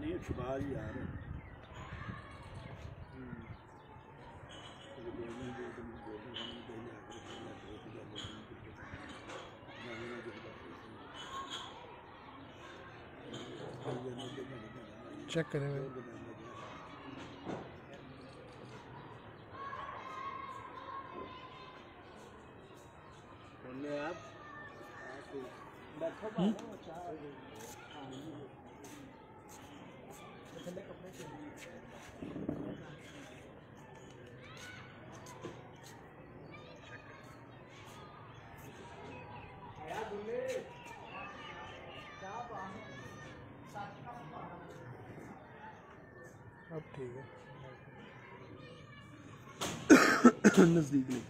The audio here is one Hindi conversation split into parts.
ये शबाज यार चेक करें भाई। अब ठीक है नजदीक लेके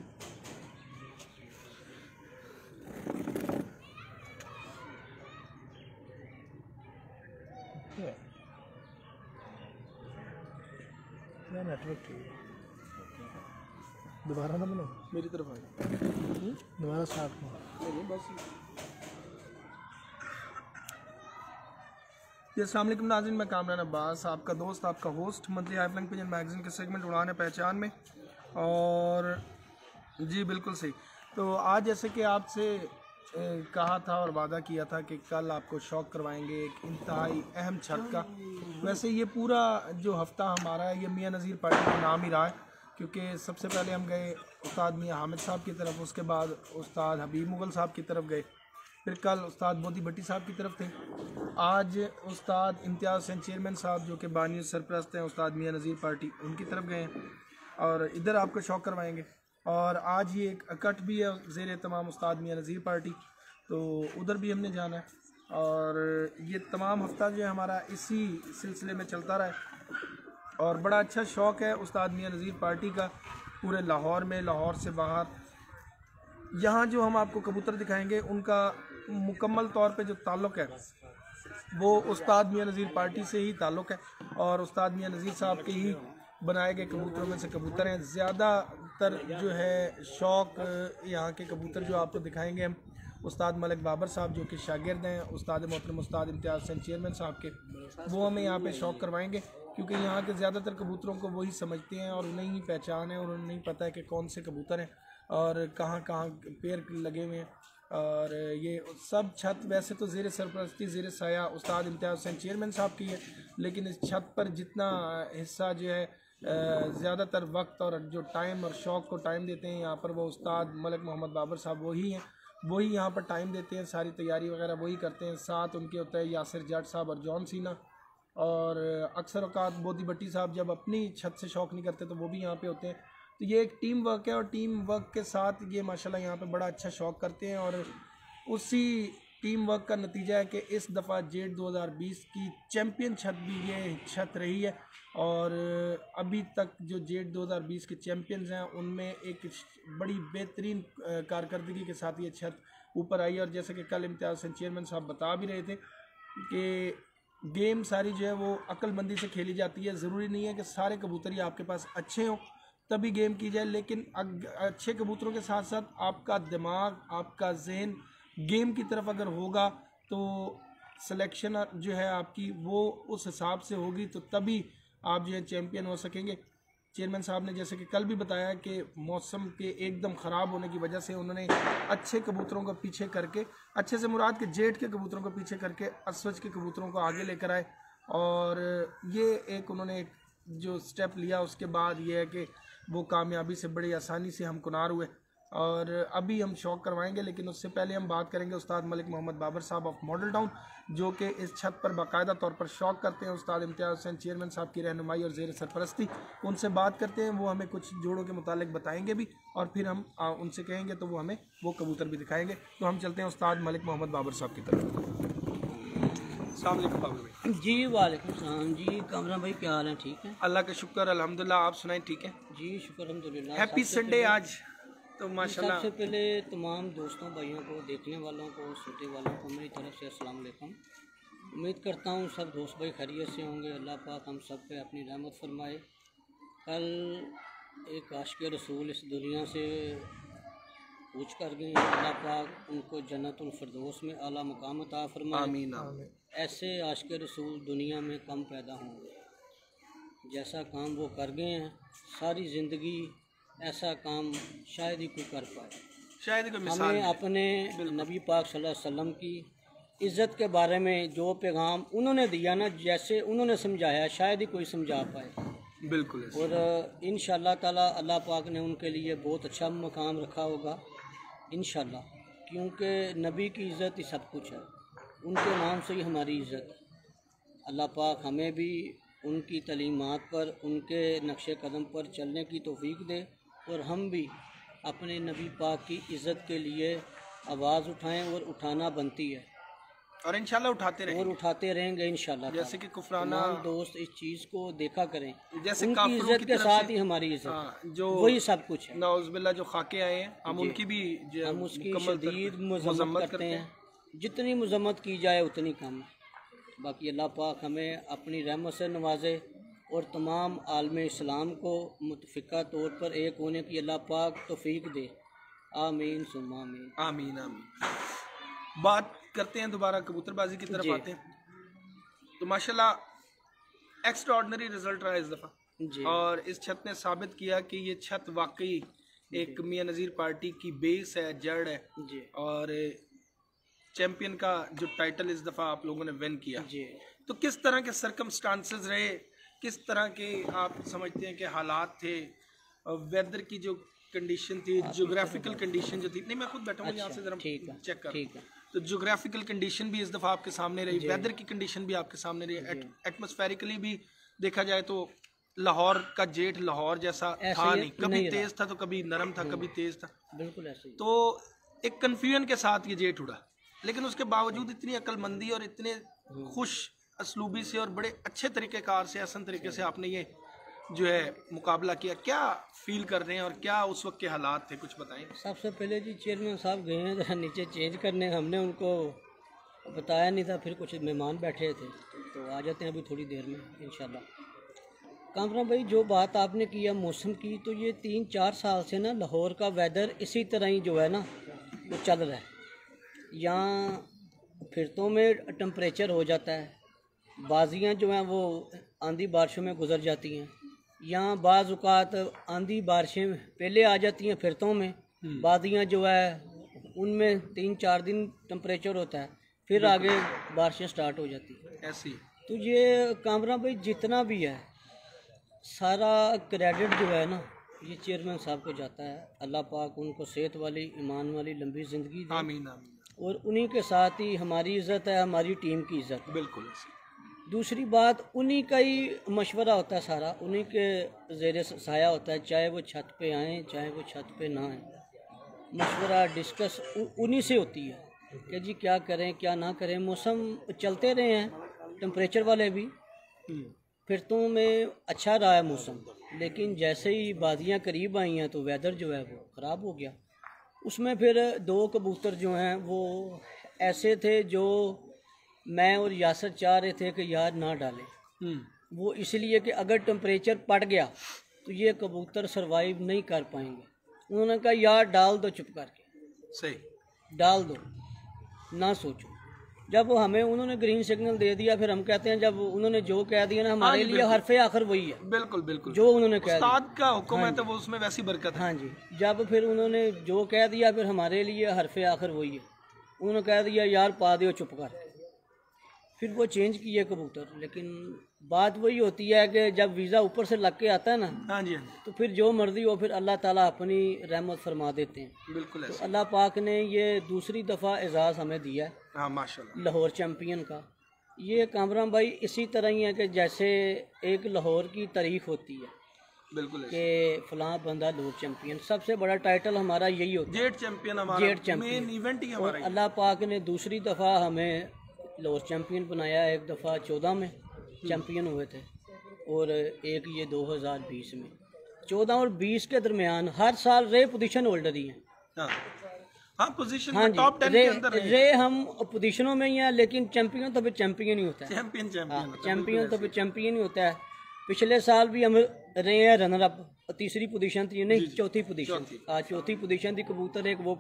नेटवर्क ठीक है। दोबारा ना बनाओ, मेरी तरफ आ दोबारा स्टार्ट करो। बस अस्सलाम वालेकुम नाज़रीन, मैं कामरान अब्बास, आपका दोस्त, आपका होस्ट मंथली हाइफलाइन पिजन मैगज़ीन के सेगमेंट उड़ान है पहचान में। और जी बिल्कुल सही। तो आज जैसे कि आपसे कहा था और वादा किया था कि कल आपको शौक करवाएंगे एक इंतहाई अहम छत का। वैसे ये पूरा जो हफ़्ता हमारा है ये मियाँ नज़ीर पार्टी का नाम ही रहा है, क्योंकि सबसे पहले हम गए उस्ताद मियाँ हामिद साहब की तरफ, उसके बाद उस्ताद हबीब मुगल साहब की तरफ गए, फिर कल उस्ताद बोदी भट्टी साहब की तरफ थे, आज उस्ताद इम्तियाज़ हुसैन चेयरमैन साहब जो कि बानी सरप्रस्त हैं उस्ताद मियाँ नज़ीर पार्टी, उनकी तरफ गए हैं और इधर आपको शौक करवाएंगे। और आज ये एक अकट भी है ज़ेर तमाम उस्ताद मियाँ नज़ीर पार्टी, तो उधर भी हमने जाना है। और ये तमाम हफ्ता जो है हमारा इसी सिलसिले में चलता रहा है और बड़ा अच्छा शौक़ है उस्ताद मियाँ नज़ीर पार्टी का पूरे लाहौर में, लाहौर से बाहर। यहाँ जो हम आपको कबूतर दिखाएंगे उनका मुकम्मल तौर पे जो ताल्लुक़ है वो उस्ताद मियाँ नज़ीर पार्टी से ही ताल्लुक़ है और उस्ताद मियाँ नज़ीर साहब के ही बनाए गए कबूतरों में से कबूतर हैं। ज़्यादातर जो है शौक़ यहाँ के कबूतर जो आपको दिखाएंगे हम उस्ताद मलिक बाबर साहब जो कि शागिर्द हैं उस्ताद मोहतरम उस्ताद इम्तियाज़ हुसैन चेयरमैन साहब के, वो हमें यहाँ पे शौक़ करवाएंगे, क्योंकि यहाँ के ज़्यादातर कबूतरों को वही समझते हैं और उन्हें ही पहचान है और उन्हें नहीं पता है कि कौन से कबूतर हैं और कहाँ कहाँ पैर लगे हुए हैं। और ये सब छत वैसे तो ज़ेर सरपरस्ती ज़ेर साया उस्ताद इम्तियाज़ हुसैन चेयरमैन साहब की है, लेकिन इस छत पर जितना हिस्सा जो है ज़्यादातर वक्त और जो टाइम और शौक़ को टाइम देते हैं यहाँ पर वो उस्ताद मलिक मोहम्मद बाबर साहब वही हैं, वही यहाँ पर टाइम देते हैं, सारी तैयारी वगैरह वही करते हैं। साथ उनके होता है यासिर जट साहब और जॉन सीना, और अक्सर औकात बोदी भट्टी साहब जब अपनी छत से शौक़ नहीं करते तो वो भी यहाँ पे होते हैं। तो ये एक टीम वर्क है और टीम वर्क के साथ ये माशाल्लाह यहाँ पे बड़ा अच्छा शौक़ करते हैं और उसी टीम वर्क का नतीजा है कि इस दफ़ा जेट 2020 की चैम्पियन छत भी ये छत रही है। और अभी तक जो जेट 2020 के चैम्पियंस हैं उनमें एक बड़ी बेहतरीन कारकर्दगी के साथ ये छत ऊपर आई। और जैसे कि कल इम्तियाज़ हुसैन चेयरमैन साहब बता भी रहे थे कि गेम सारी जो है वो अक्लमंदी से खेली जाती है। ज़रूरी नहीं है कि सारे कबूतर ही आपके पास अच्छे हों तभी गेम की जाए, लेकिन अच्छे कबूतरों के साथ साथ आपका दिमाग, आपका जहन गेम की तरफ अगर होगा तो सिलेक्शन जो है आपकी वो उस हिसाब से होगी, तो तभी आप जो है चैम्पियन हो सकेंगे। चेयरमैन साहब ने जैसे कि कल भी बताया कि मौसम के एकदम ख़राब होने की वजह से उन्होंने अच्छे कबूतरों को पीछे करके, अच्छे से मुराद के जेट के कबूतरों को पीछे करके असवज के कबूतरों को आगे लेकर आए। और ये एक उन्होंने एक जो स्टेप लिया उसके बाद ये है कि वो कामयाबी से बड़ी आसानी से हमकुनार हुए। और अभी हम शौक़ करवाएंगे, लेकिन उससे पहले हम बात करेंगे उस्ताद मलिक मोहम्मद बाबर साहब ऑफ मॉडल टाउन जो कि इस छत पर बाकायदा तौर पर शौक़ करते हैं। उस्ताद इम्तियाज़ हुसैन चेयरमैन साहब की रहनुमाई और ज़ेर सरपरस्ती उनसे बात करते हैं, वो हमें कुछ जोड़ों के मुतालिक बताएंगे भी और फिर हम उनसे कहेंगे तो वो हमें वो कबूतर भी दिखाएंगे। तो हम चलते हैं उस्ताद मलिक मोहम्मद बाबर साहब की तरफ। अस्सलाम वालेकुम बाबर भाई। जी वालेकुम सलाम जी। कामरान भाई क्या हाल है? ठीक है, अल्लाह का शुक्र अल्हम्दुलिल्लाह, आप सुनाएं? ठीक है जी शुक्र अल्हम्दुलिल्लाह। हैप्पी संडे आज तो माशाल्लाह। सबसे पहले तमाम दोस्तों भाइयों को, देखने वालों को, सुनने वालों को मेरी तरफ से अस्सलाम वालेकुम। उम्मीद करता हूँ सब दोस्त भाई खैरियत से होंगे। अल्लाह पाक हम सब पे अपनी रहमत फरमाए। कल एक आशिक़ रसूल इस दुनिया से पूछ कर गए हैं। अल्लाह पाक उनको जन्नतुल फिरदौस में आला मकाम अता फरमाए। आमीन आमीन। ऐसे आशिक रसूल दुनिया में कम पैदा होंगे। जैसा काम वो कर गए हैं सारी ज़िंदगी, ऐसा काम शायद ही कोई कर पाए। शायद ही कोई मिसाल हमें नहीं। अपने नबी पाक सल्लल्लाहु अलैहि वसल्लम की इज़्ज़त के बारे में जो पैगाम उन्होंने दिया ना, जैसे उन्होंने समझाया, शायद ही कोई समझा पाए। बिल्कुल ऐसे। और इंशाअल्लाह ताला अल्लाह पाक ने उनके लिए बहुत अच्छा मकाम रखा होगा इंशाअल्लाह, क्योंकि नबी की इज़्ज़त ही सब कुछ है, उनके नाम से ही हमारी इज़्ज़त है। अल्लाह पाक हमें भी उनकी तलीमात पर, उनके नक्शे कदम पर चलने की तौफीक दे और हम भी अपने नबी पाक की इज़्ज़त के लिए आवाज़ उठाएं, और उठाना बनती है और इंशाल्लाह उठाते रहे। और उठाते रहेंगे इंशाअल्लाह। जैसे कि कुफराना तमाम दोस्त इस चीज़ को देखा करें, जैसे उनकी काफिरों इज़्ज़त की के तरफ साथ से- ही हमारी इज़्ज़त, हाँ, जो वही सब कुछ है। नाउज़ुबिल्लाह जो खाके आए हैं, हम जी। उनकी भी हम उसकी मुकम्मल शदीद मज़म्मत मज़म्मत करते हैं। जितनी मज़म्मत की जाए उतनी कम है। बाकी अल्लाह पाक हमें अपनी रहमत से नवाजे और तमाम आलम इस्लाम को मुतफ़िका तौर पर एक होने की अल्लाह पाक तौफीक दे। आमीन सुम्मा आमीन। आमीन आमीन। बात करते हैं दोबारा कबूतरबाजी की तरफ जी। आते हैं। तो माशाल्लाह एक्स्ट्राऑर्डिनरी रिजल्ट रहा इस दफ़ा, जी और इस छत ने साबित किया कि ये छत वाकई एक मियां नज़ीर पार्टी की बेस है, जड़ है। जी और चैम्पियन का जो टाइटल इस दफ़ा आप लोगों ने विन किया, जी। तो किस तरह के सर्कमस्टांसेस रहे, किस तरह के आप समझते हैं कि हालात थे, वेदर की जो कंडीशन थी, जोग्राफिकल कंडीशन जो थी, नहीं मैं खुद बैठा हूँ यहाँ से जरा ठीक है, चेक कर, ठीक है। तो जोग्राफिकल कंडीशन भी इस दफ़ा आपके सामने रही, वेदर की कंडीशन भी आपके सामने रही, एटमॉस्फेरिकली भी देखा जाए तो लाहौर का जेठ लाहौर जैसा ऐसे था ही नहीं, कभी नहीं तेज था तो कभी नरम था, कभी तेज था, बिल्कुल ऐसे ही। तो एक कन्फ्यूजन के साथ ये जेठ उड़ा, लेकिन उसके बावजूद इतनी अक्लमंदी और इतने खुश असलूबी से और बड़े अच्छे तरीक़ेकार से, आसान तरीके से आपने ये जो है मुकाबला किया। क्या फील कर रहे हैं और क्या उस वक्त के हालात थे, कुछ बताएं। सबसे पहले जी चेयरमैन साहब गए हैं जरा नीचे चेंज करने, हमने उनको बताया नहीं था, फिर कुछ मेहमान बैठे थे तो आ जाते हैं अभी थोड़ी देर में इंशाल्लाह। कामरान भाई जो बात आपने किया मौसम की, तो ये 3-4 साल से ना लाहौर का वेदर इसी तरह ही जो है ना वो चल रहा है। यहाँ फिरतों में टेम्परेचर हो जाता है, बाजियाँ जो हैं वो आंधी बारिशों में गुजर जाती हैं। यहाँ बाज़ औक़ात आंधी बारिशें पहले आ जाती हैं फिरतों में, बाजियाँ जो है उनमें 3-4 दिन टेम्परेचर होता है, फिर आगे बारिशें स्टार्ट हो जाती हैं। ऐसी तो ये कामरान भाई जितना भी है सारा क्रेडिट जो है ना ये चेयरमैन साहब को जाता है। अल्लाह पाक उनको सेहत वाली, ईमान वाली लंबी ज़िंदगी दे, आमीन आमीन। और उन्हीं के साथ ही हमारी इज़्ज़त है, हमारी टीम की इज़्ज़त। बिल्कुल ऐसे। दूसरी बात, उन्हीं का ही मशवरा होता है सारा, उन्हीं के ज़ेरे साया होता है, चाहे वो छत पे आएँ चाहे वो छत पे ना आएँ, मशवरा डिस्कस उन्हीं से होती है कि जी क्या करें क्या ना करें। मौसम चलते रहे हैं टेम्परेचर वाले भी, फिरतों में अच्छा रहा है मौसम, लेकिन जैसे ही बादियाँ करीब आई हैं तो वेदर जो है वो ख़राब हो गया। उसमें फिर 2 कबूतर जो हैं वो ऐसे थे जो मैं और यासर चाह रहे थे कि यार ना डालें, वो इसलिए कि अगर टेम्परेचर पड़ गया तो ये कबूतर सरवाइव नहीं कर पाएंगे। उन्होंने कहा यार डाल दो, चुप करके सही डाल दो, ना सोचो। जब वो हमें उन्होंने ग्रीन सिग्नल दे दिया, फिर हम कहते हैं जब उन्होंने जो कह दिया ना हमारे लिए हरफे आखिर वही है, बिल्कुल बिल्कुल जो उन्होंने कह दिया। उस्ताद का हुक्म है तो वो उसमें वैसी बरकत है। हाँ जी, जब फिर उन्होंने जो कह दिया फिर हमारे लिए हरफे आखिर वही है। उन्होंने कह दिया यार पा दो चुप कर, फिर वो चेंज किए कबूतर। लेकिन बात वही होती है कि जब वीज़ा ऊपर से लग के आता है ना, हाँ जी हाँ जी, तो फिर जो मर्जी हो फिर अल्लाह ताला अपनी रहमत फरमा देते हैं। बिल्कुल तो ऐसे। अल्लाह पाक ने ये दूसरी दफ़ा एजाज़ हमें दिया है हाँ माशाल्लाह। लाहौर चैम्पियन का। ये कामरान भाई इसी तरह ही है कि जैसे एक लाहौर की तारीख होती है बिल्कुल ऐसे। कि फ़लाँ बंदा लाहौर चैम्पियन, सबसे बड़ा टाइटल हमारा यही होता है, जेट चैंपियन हमारा जेट चैम्पियन। मेन इवेंट ही और हमारा ही। अल्लाह पाक ने दूसरी दफ़ा हमें लाहौर चैम्पियन बनाया। एक दफ़ा 14 में चैम्पियन हुए थे और एक ये 2020 में। 14 और 20 के दरमियान हर साल रे पोजीशन होल्डर ही हैं। हाँ हाँ पोजीशन हाँ में जी, टॉप 10 रे के अंदर रहे। रे हम पोजीशनों में ही हैं, लेकिन चैम्पियन तो फिर चैम्पियन ही होता है। चैंपियन हाँ, चैंपियन चैम्पियन तो फिर चैम्पियन ही होता है। पिछले साल भी हम रहे हैं रनर अप, तीसरी पोजीशन थी, नहीं चौथी पोजीशन थी। आज चौथी पोजीशन थी। कबूतर एक वो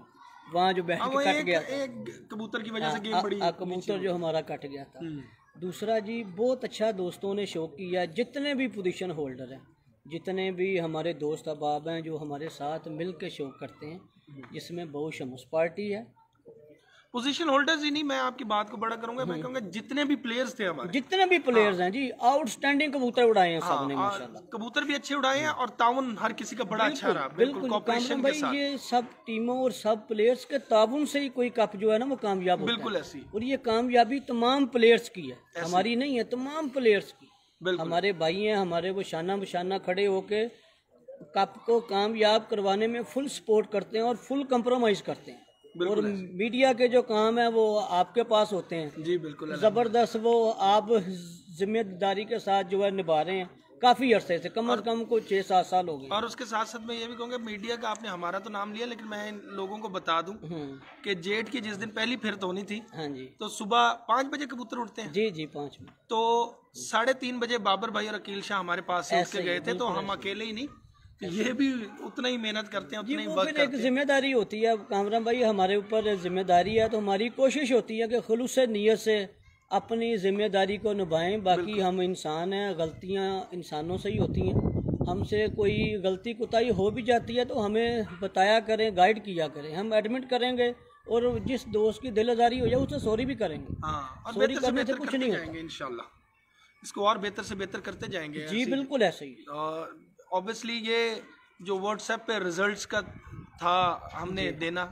वहाँ जो बैठ के कट गया था, एक कबूतर की वजह से गेम बड़ी कबूतर जो हमारा कट गया था। दूसरा जी बहुत अच्छा दोस्तों ने शौक किया, जितने भी पोजीशन होल्डर हैं, जितने भी हमारे दोस्त अहबाब हैं जो हमारे साथ मिल के शौक करते हैं, जिसमें बहुत शमस पार्टी है। पोजीशन होल्डर्स ही नहीं, मैं आपकी बात को बड़ा करूंगा, मैं कहूंगा जितने भी प्लेयर्स थे हमारे, जितने भी प्लेयर्स हैं जी, आउटस्टैंडिंग कबूतर उड़ाए हैं सबने माशाल्लाह। कबूतर भी अच्छे उड़ाए हैं और ताउन हर किसी का बड़ा अच्छा रहा, बिल्कुल कोऑपरेशन के साथ। ये सब टीमों और सब प्लेयर्स के ताउन से ही कोई कप जो है ना वो कामयाब होता है। बिल्कुल ऐसी, और ये कामयाबी तमाम प्लेयर्स की है, हमारी नहीं है, तमाम प्लेयर्स की। हमारे भाई हैं, हमारे वो शाना बशाना खड़े होके कप को कामयाब करवाने में फुल सपोर्ट करते हैं और फुल कंप्रोमाइज करते हैं। और मीडिया के जो काम है वो आपके पास होते हैं जी, बिल्कुल जबरदस्त, वो आप जिम्मेदारी के साथ जो है निभा रहे हैं काफी अरसे से, कम से कम को 6-7 साल हो गए। और उसके साथ साथ मैं ये भी कहूँगा, मीडिया का आपने हमारा तो नाम लिया, लेकिन मैं इन लोगों को बता दूं कि जेठ की जिस दिन पहली फिरत होनी थी, हाँ जी, तो सुबह 5 बजे कबूतर उठते हैं। जी जी 5 बजे, तो 3:30 बजे बाबर भाई और अकील शाह हमारे पास से उठ के गए थे, तो हम अकेले ही नहीं, ये भी उतना ही मेहनत करते हैं, उतना ही वर्क करते हैं। एक जिम्मेदारी होती है कामरान भाई, हमारे ऊपर जिम्मेदारी है, तो हमारी कोशिश होती है कि खुलूस नियत से अपनी जिम्मेदारी को निभाएं। बाकी हम इंसान हैं, गलतियां इंसानों से ही होती हैं, हमसे कोई गलती कोताही हो भी जाती है तो हमें बताया करें, गाइड किया करें, हम एडमिट करेंगे और जिस दोस्त की दिल आजारी हो जाए उससे सॉरी भी करेंगे। और सॉरी करने से कुछ नहीं होता, इंशाल्लाह इसको और बेहतर से बेहतर करते जाएंगे। जी बिल्कुल ऐसे ही। ऑब्वियसली ये जो व्हाट्सएप पे रिजल्ट्स का था हमने देना,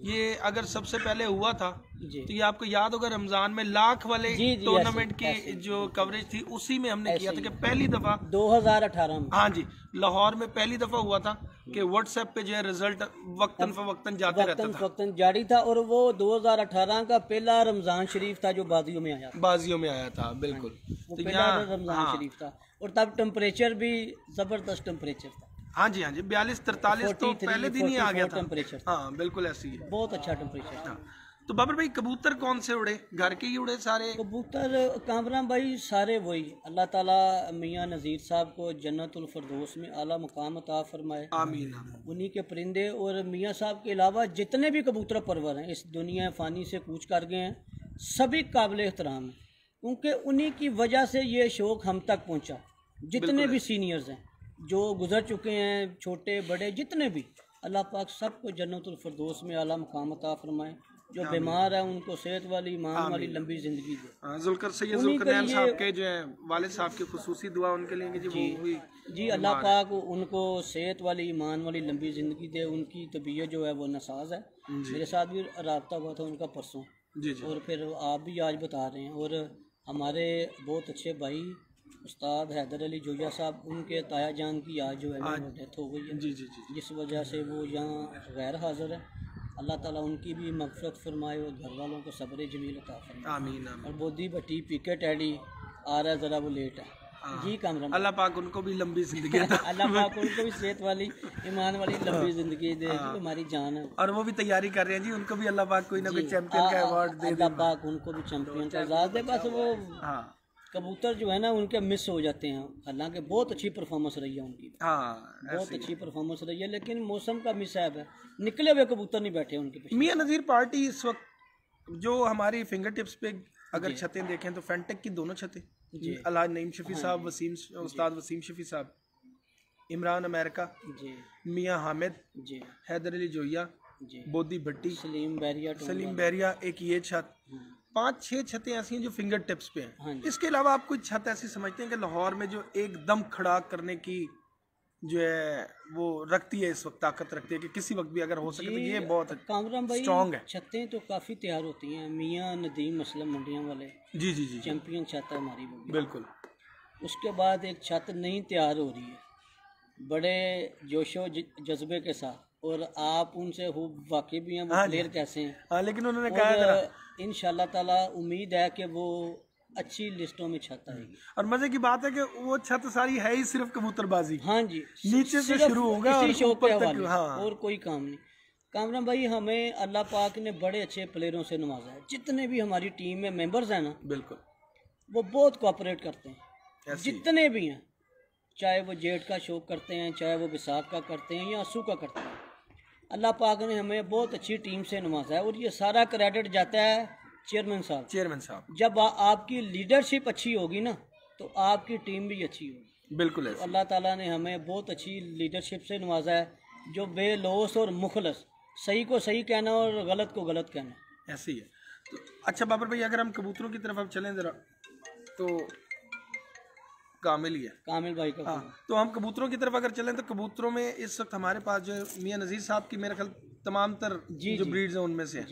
ये अगर सबसे पहले हुआ था तो ये आपको याद होगा रमजान में लाख वाले टूर्नामेंट की जो कवरेज थी उसी में हमने किया था कि पहली दफा 2018 में, हाँ जी, लाहौर में पहली दफा हुआ था कि व्हाट्सएप पे जो है रिजल्ट वक्तन फवक्तन जाते रहता था, वक्तन जारी था। और वो 2018 का पहला रमजान शरीफ था जो बाजियों में आया था, बाजियों में आया था, बिल्कुल। वो पहला रमजान शरीफ था और तब टेम्परेचर भी जबरदस्त टेम्परेचर था। हाँ जी, हाँ जी, 42-43 तो पहले दिन ही आ गया था टेम्परेचर। हाँ बिल्कुल ऐसी है, बहुत अच्छा टेम्परेचर था। तो बाबर भाई कबूतर कौन से उड़े, घर के ही उड़े सारे? कबूतर कामरान भाई सारे वही, अल्लाह ताला मियाँ नज़ीर साहब को जन्नतुल फिरदौस में आला मुकाम अता फरमाए, आमीन। उन्हीं के परिंदे और मियाँ साहब के अलावा जितने भी कबूतर परवर हैं इस दुनिया फ़ानी से कूच कर गए हैं, सभी काबिल एहतराम हैं, क्योंकि उन्हीं की वजह से ये शौक़ हम तक पहुँचा। जितने भी सीनियर्स हैं जो गुजर चुके हैं, छोटे बड़े जितने भी, अल्लाह पाक सबको जन्नतुल फिरदौस में आला मुकाम अता फरमाए। जो बीमार है उनको सेहत वाली, ईमान वाली लंबी जिंदगी दे। जुल्कर सैयद जुल्करनैन साहब के जो है वालिद साहब की खुसूसी दुआ उनके लिए जी अल्लाह पाक उनको सेहत वाली, ईमान वाली लंबी जिंदगी दे। उनकी तबीयत जो है वो नासाज है, मेरे साथ भी रब्ता हुआ था उनका परसों जी, और फिर आप भी आज बता रहे हैं। और हमारे बहुत अच्छे भाई उस्ताद हैदर अली जोया साहब, उनके ताया जान की आज जो है वो डेथ हो गई है जी, जी, जी, जिस वजह से वो यहाँ गैर हाजिर है। अल्लाह ताला उनकी भी मग़फ़िरत फरमाए और घर वालों को सब्र जमील अता फरमाए, आमीन। और बोदी भट्टी पीके टैडी आ रहा है, ज़रा वो लेट है जी कामरान। अल्लाह पाक उनको भी लंबी जिंदगी दे अल्लाह पाक उनको भी सेहत वाली, ईमान वाली लंबी जिंदगी दे, हमारी जान है। और वो भी तैयारी कर रहे हैं जी, उनको भी अल्लाह पाक कोई ना कोई चैंपियन का अवार्ड दे, अल्लाह पाक उनको भी चैंपियन का एजाज़ दे। बस वो कबूतर जो है ना उनके मिस हो जाते हैं, हालांकि बहुत अच्छी परफॉर्मेंस रही है उनकी, बहुत अच्छी परफॉर्मेंस रही है, लेकिन मौसम का मिसहैप है, निकले हुए कबूतर नहीं बैठे उनके पीछे। मियां नज़ीर पार्टी इस वक्त जो हमारी फिंगर टिप्स पे अगर छतें देखें तो फेंटेक की दोनों छतें, अल्लाह नईम शफी साहब, उस्ताद वसीम शफी साहब, इमरान अमेरिका जी, मियां हामिद जी, हैदर अली जोया जी, बोदी भट्टी, सलीम बैरिया, एक ये छत, 5-6 छतें ऐसी हैं जो फिंगर टिप्स पे हैं। इसके अलावा आप कोई छत ऐसी समझते हैं कि लाहौर में जो एकदम खड़ा करने की जो है वो रखती है, इस वक्त ताकत रखती है कि किसी वक्त भी अगर हो सके तो ये बहुत स्ट्रॉन्ग है? छतें तो काफ़ी तैयार होती हैं, मियाँ नदीम असलम मंडियाँ वाले जी जी जी चैंपियन छत है हमारी वो, बिल्कुल। उसके बाद एक छत नहीं तैयार हो रही है बड़े जोशो जज्बे के साथ, और आप उनसे वाकई भी हैं वो प्लेयर कैसे हैं, लेकिन उन्होंने कहा इंशाल्लाह ताला उम्मीद है कि वो अच्छी लिस्टों में छत आएगी। और मजे की बात है कि वो छत सारी है ही सिर्फ कबूतरबाजी, हाँ जी, नीचे से शुरू होगा और ऊपर तक, और कोई काम नहीं। कामरान भाई हमें अल्लाह पाक ने बड़े अच्छे प्लेयरों से नवाजा है, जितने भी हमारी टीम में मेंबर्स हैं ना, बिल्कुल वो बहुत कोऑपरेट करते हैं, जितने भी हैं चाहे वो जेठ का शौक करते हैं, चाहे वो बैसाख का करते हैं या आंसू का करते हैं। अल्लाह पाक ने हमें बहुत अच्छी टीम से नवाजा है और ये सारा क्रेडिट जाता है चेयरमैन साहब। जब आपकी लीडरशिप अच्छी होगी ना तो आपकी टीम भी अच्छी होगी। बिल्कुल ऐसे। अल्लाह ताला ने हमें बहुत अच्छी लीडरशिप से नवाजा है, जो बेलौस और मुखलस, सही को सही कहना और गलत को गलत कहना। ऐसे ही है। तो अच्छा बाबर भाई, अगर हम कबूतरों की तरफ अब चलें ज़रा, तो कामिल ही है, कामिल भाई का। हाँ, तो हम कबूतरों की तरफ अगर चलें तो कबूतरों में इस वक्त हमारे पास जो मियां नज़ीर साहब की मेरे ख्याल तमाम तर जो ब्रीड्स हैं उनमें से है।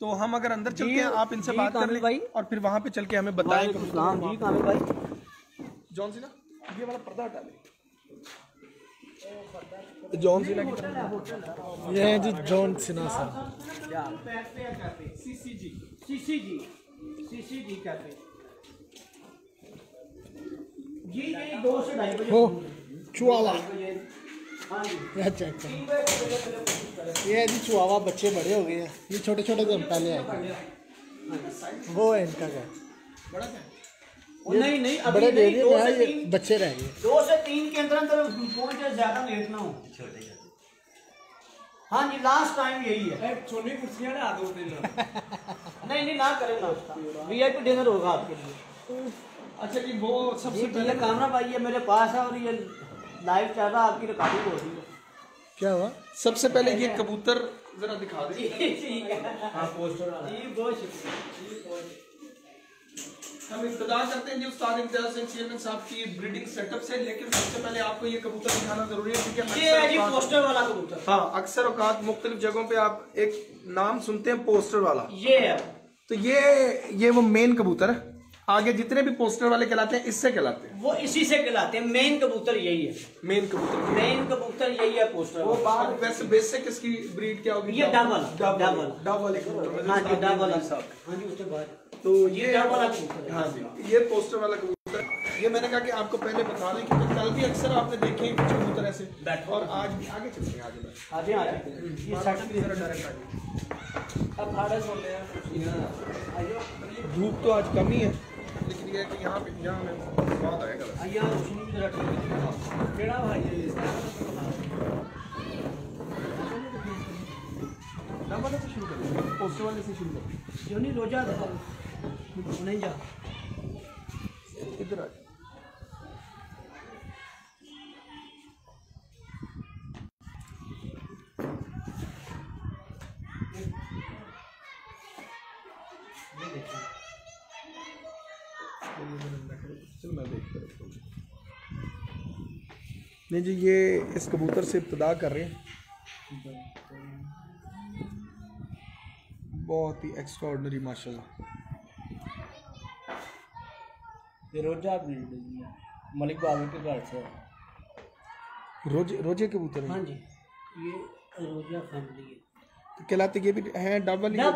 तो हम अगर अंदर चल के आप इनसे बात कर लें भाई, और फिर वहाँ पे चल के हमें बताएं। जी कामिल भाई, जॉन सीना ये वाला पर्दा हटा ले। जॉन सीना की तरफ ये है जी जॉन सिन्हा साहब। CCG cafe. ये 2 से 2.5 बजे हो चुआवा। हाँ जी। अच्छा अच्छा, ये है जी चुआवा, बच्चे बड़े हो गए हैं, ये छोटे छोटे दिन पहले आए थे। वो है इनका क्या, बड़ा क्या नहीं नहीं अभी बड़े दे नहीं, दिए, 2 से ये 3 बच्चे रह गए। 2 से 3 के अंदर अंदर पहुंच जाए, ज्यादा लेट ना हो। हाँ जी, लास्ट टाइम यही है। छोटी कुर्सियां ना दो दिन नहीं ना करें नाश्ता, वीआईपी डिनर होगा आपके लिए। अच्छा जी, वो सबसे पहले कामरा भाई ये मेरे पास है और ये लाइव चल रहा, आपकी रिकॉर्डिंग हो रही है। क्या हुआ? सबसे पहले ये कबूतर जरा दिखा दे। हाँ, पोस्टर वाला। जी बहुत शुक्रिया। हम इब्तिदा करते हैं जी उस्ताद इम्तियाज हुसैन चेयरमैन साहब की ब्रीडिंग सेटअप से, लेकिन सबसे पहले आपको ये कबूतर दिखाना जरूरी है क्योंकि ये है जी पोस्टर वाला कबूतर। हाँ, अक्सर औकात मुख्तलिफ जगहों पे आप एक नाम सुनते हैं पोस्टर वाला, ये है। तो ये वो मेन कबूतर है। आगे जितने भी पोस्टर वाले कहलाते हैं इससे कहलाते हैं, वो इसी से कहलाते हैं। मेन कबूतर यही है, मेन कबूतर यही है पोस्टर। वो बात वैसे बेसिक इसकी ब्रीड क्या होगी? ये डबल वाले कबूतर। हाँ जी, डबल साहब। हाँ जी, उसके बाद तो ये डबल वाला कबूतर। हाँ जी, ये पोस्टर वाला कबूतर। ये मैंने कहा कि आपको पहले बता दें क्योंकि कल भी अक्सर आपने देखे हैं कुछ कबूतर ऐसे, और आज भी आगे चलते हैं आगे ये सेटअप की तरह डायरेक्ट आ अब फाड़े छोड़ते हैं। धूप तो आज कम ही है, लेकिन ये है कि यहाँ में स्वाद आएगा। आइए रोशनी की तरह ठीक है। केड़ा भाई वाले से शुरू करें, पोस्टर वाले से शुरू करें। जो नहीं रोजा नहीं जा इधर आ नहीं जी, ये इस कबूतर से इब्तिदा कर रहे हैं। बहुत ही एक्स्ट्राऑर्डिनरी माशाल्लाह। ये रोजा मलिक बाबर के घर से रोजे कबूतर हैं। हाँ जी, ये रोजा फैमिली है। तो कहलाते ये भी हैं डबल है,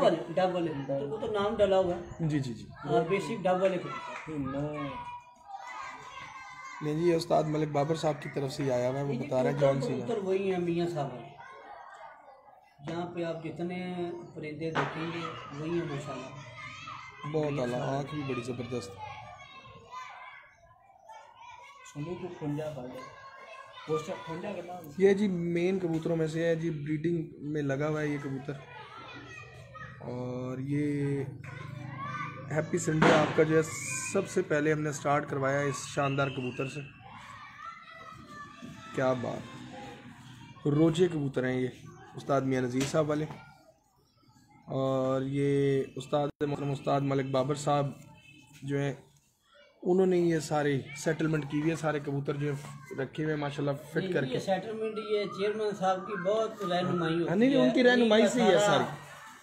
तो नाम डाला हुआ है। जी जी जी, बेसिक डबल है। नहीं जी, ये उस्ताद मलिक बाबर साहब की तरफ से आया हुआ है, वो बता रहे हैं जॉन सी। वही है मियाँ साहब, जहाँ पे आप जितने परिंदे देखेंगे वही है माशाल्लाह। बहुत आला, आँख भी बड़ी ज़बरदस्त। ये जी मेन कबूतरों में से है जी, ब्रीडिंग में लगा हुआ है ये कबूतर। और ये हैप्पी संडे आपका जो है सबसे पहले हमने स्टार्ट करवाया इस शानदार कबूतर से। क्या बात, रोजे कबूतर हैं ये उस्ताद मियां नज़ीर साहब वाले, और ये उस्ताद मलिक बाबर साहब जो हैं उन्होंने ये सारे सेटलमेंट की हुई है, सारे कबूतर जो रखे हुए माशाल्लाह फिट करके। सेटलमेंट ये चेयरमैन साहब की बहुत रहनुमाई होती है। नहीं, उनकी रहनुमाई से ही है सारी,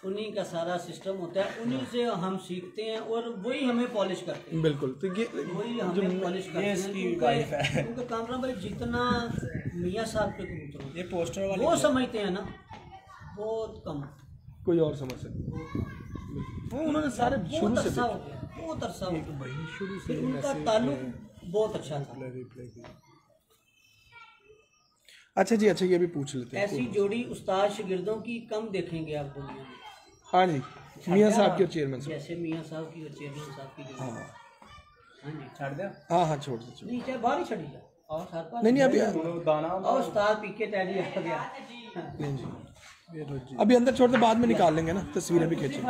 उन्हीं का सारा सिस्टम होता है, उन्हीं से हम सीखते हैं और वही हमें पॉलिश करते हैं। बिल्कुल, तो ये वही हमें पॉलिश करते हैं। इसकी वाइफ है, क्योंकि कामरा भाई जितना मियाँ साहब के कबूतर ये पोस्टर वाले वो समझते हैं ना, बहुत कम कोई और समझ सकते। उन्होंने सारे शुरू से बहुत अरसा हो गया, शुरू से उनका ताल्लुक बहुत अच्छा था। अच्छा जी, अच्छा ये भी पूछ लेते हैं। ऐसी जोड़ी उस्ताद शागिर्दों की कम देखेंगे आप दुनिया में। हाँ जी, मियाँ साहब की और चेयरमैन साहब, जैसे मियाँ साहब की और चेयरमैन साहब की जोड़ी। हाँ हाँ जी, छाड़ दे। हाँ हाँ, छोड़ दो। नहीं चाहे बाहर ही छड़ी जा। और सर पर नहीं अभी और उस्ताद पीके टैडी आ गया। नहीं जी, अभी अंदर छोड़ के बाद में निकाल लेंगे ना, तस्वीरें भी खींचेंगे।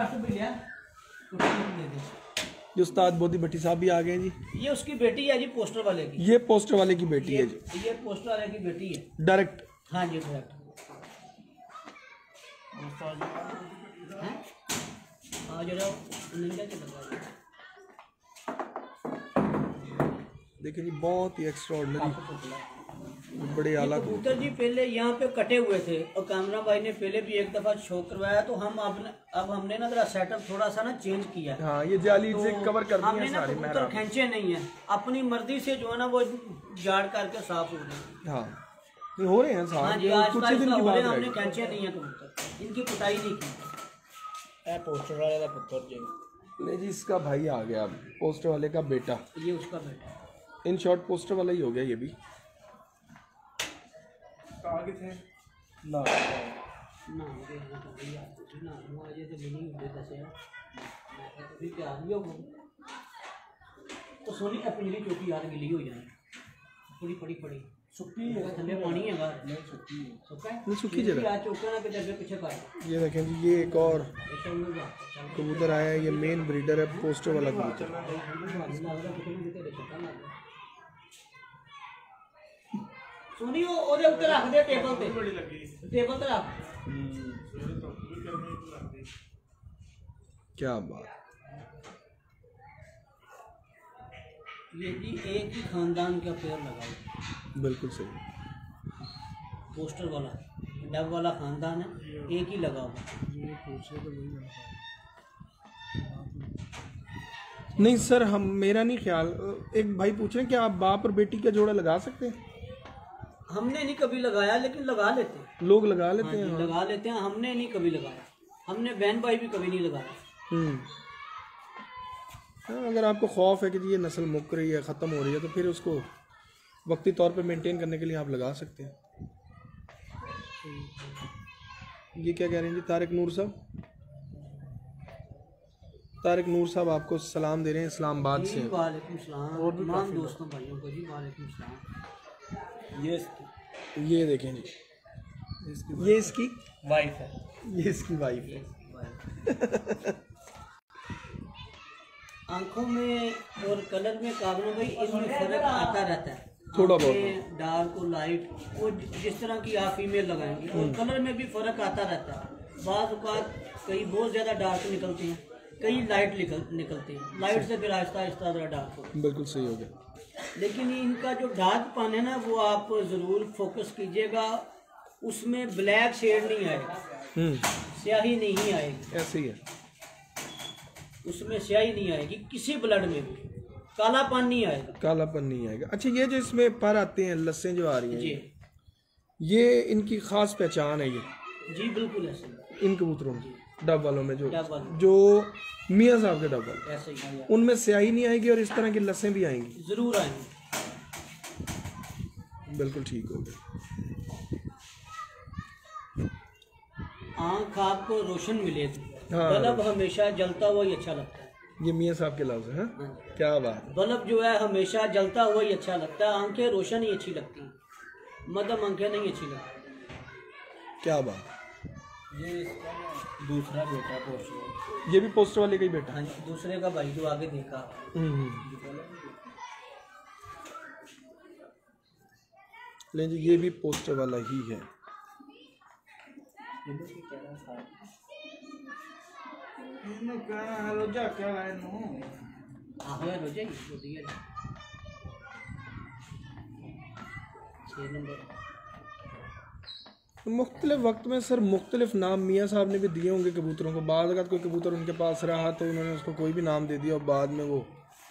ये उस्ताद बोधी भट्टी साहब भी आ गए जी। ये उसकी बेटी है जी, पोस्टर वाले की। ये पोस्टर वाले की बेटी है जी, ये पोस्टर वाले की बेटी है डायरेक्ट। हाँ जी डायरेक्ट। हाँ जो देखिए जी, बहुत ही एक्स्ट्राऑर्डिनरी, बड़े आला कबूतर जी पहले यहाँ पे कटे हुए थे और कामरा भाई ने पहले भी एक दफा शो करवाया, तो हम अब हमने ना जरा सेटअप थोड़ा सा ना चेंज किया। हाँ, ये जाली से कवर कर दिए हमने ना सारे कबूतर खींचे नहीं है, अपनी मर्जी से जो है ना वो जाड़ करके साफ हो गए। हाँ, ये हो रहे हैं साफ। हाँ जी, आज कुछ का दिन की बात हमने है। खींचे नहीं है कबूतर, इनकी कुटाई नहीं की। पोस्टर वाले का पुत्र जी, नहीं जी, इसका भाई आ गया, पोस्टर वाले का बेटा। ये उसका बेटा, इन शॉर्ट पोस्टर वाला ही हो गया ये भी। आगे थे ना ना मुझे तो मिली हुई दसे अभी क्या तो सोनी अपनी चोटी याद गिली हो जाए, थोड़ी पड़ी पड़ी सुक्की थले पानी है बाहर, नहीं सुक्की सुक्का है, सुक्की जगह आज चौका ना के पीछे कर। ये देखें जी, ये एक और कबूतर आया है, ये मेन ब्रीडर है, पोस्टर वाला कबूतर। सोनी ओदे उत्ते रख दे, टेबल पे, टेबल पे रख। क्या बात, ये जी एक ही खानदान का पेड़ लगाओ, बिल्कुल सही। पोस्टर वाला डब वाला खानदान है, एक ही लगाओ। नहीं सर, हम मेरा नहीं ख्याल, एक भाई पूछ रहे हैं कि आप बाप और बेटी का जोड़ा लगा सकते हैं? हमने नहीं कभी लगाया, लेकिन लगा लेते हैं, लोग लगा लेते हाँ हैं। जी, लगा लेते हैं, हमने नहीं कभी लगाया, हमने बहन भाई भी कभी नहीं लगाया। हाँ, अगर आपको खौफ है कि जी ये नस्ल मुक रही है, ख़त्म हो रही है, तो फिर उसको वक्ती तौर पे मेंटेन करने के लिए आप लगा सकते हैं। ये क्या कह रहे हैं जी तारिक नूर साहब? तारिक नूर साहब आपको सलाम दे रहे हैं इस्लामाबाद से। वालेकुम सलाम, और तमाम दोस्तों भाइयों को जी वालेकुम सलाम। ये देखें जी, ये इसकी वाइफ है, ये इसकी वाइफ है। आंखों में और कलर में काबना भाई इसमें फर्क आता रहता है, थोड़ा बहुत डार्क और लाइट, वो जिस तरह की आप फीमेल लगाएंगे, और कलर में भी फर्क आता रहता है। बाज़ औक़ात कई बहुत ज़्यादा डार्क निकलते हैं, कई लाइट निकलते हैं, लाइट से फिर आहिस्ता आहिस्ता ज़रा डार्क होता है। बिल्कुल सही हो गया। लेकिन इनका जो डार्क पान है ना, वो आप ज़रूर फोकस कीजिएगा, उसमें ब्लैक शेड नहीं आएगा, स्याही नहीं आएगी, ऐसे ही है, उसमें स्याही नहीं आएगी, किसी ब्लड में भी कालापन नहीं आएगा, कालापन नहीं आएगा। अच्छा, ये जो इसमें पर आते हैं, लस्सें जो आ रही हैं जी, ये इनकी खास पहचान है। ये जी बिल्कुल ऐसे इन कबूतरों में, डब वालों में, डब वाले। जो मियाँ साहब के डब वाले, ऐसे ही उनमें स्याही नहीं आएगी और इस तरह की लस्सें भी आएंगी। जरूर आएंगे, बिल्कुल ठीक हो गया। आँख आपको रोशन मिलेगी, हाँ, बल्ब हमेशा जलता हुआ ही अच्छा लगता है। ये मियाँ साहब के लफ्ज़ हैं। हाँ। क्या बात, बल्ब जो है हमेशा जलता हुआ ही अच्छा लगता है, आंखें रोशन ही अच्छी लगती हैं, मध्यम आंखें नहीं अच्छी लगती। क्या बात। ये दूसरा बेटा पोस्टर, ये भी पोस्टर वाले का ही बेटा। हाँ जी, दूसरे का भाई जो आगे देखा। लेकिन ये भी पोस्टर वाला ही है। मुख्तलिफ वक्त में सर मुख्तलिफ नाम मियाँ साहब ने भी दिए होंगे कबूतरों को। बाद अगर कोई कबूतर उनके पास रहा तो उन्होंने उसको कोई भी नाम दे दिया और बाद में वो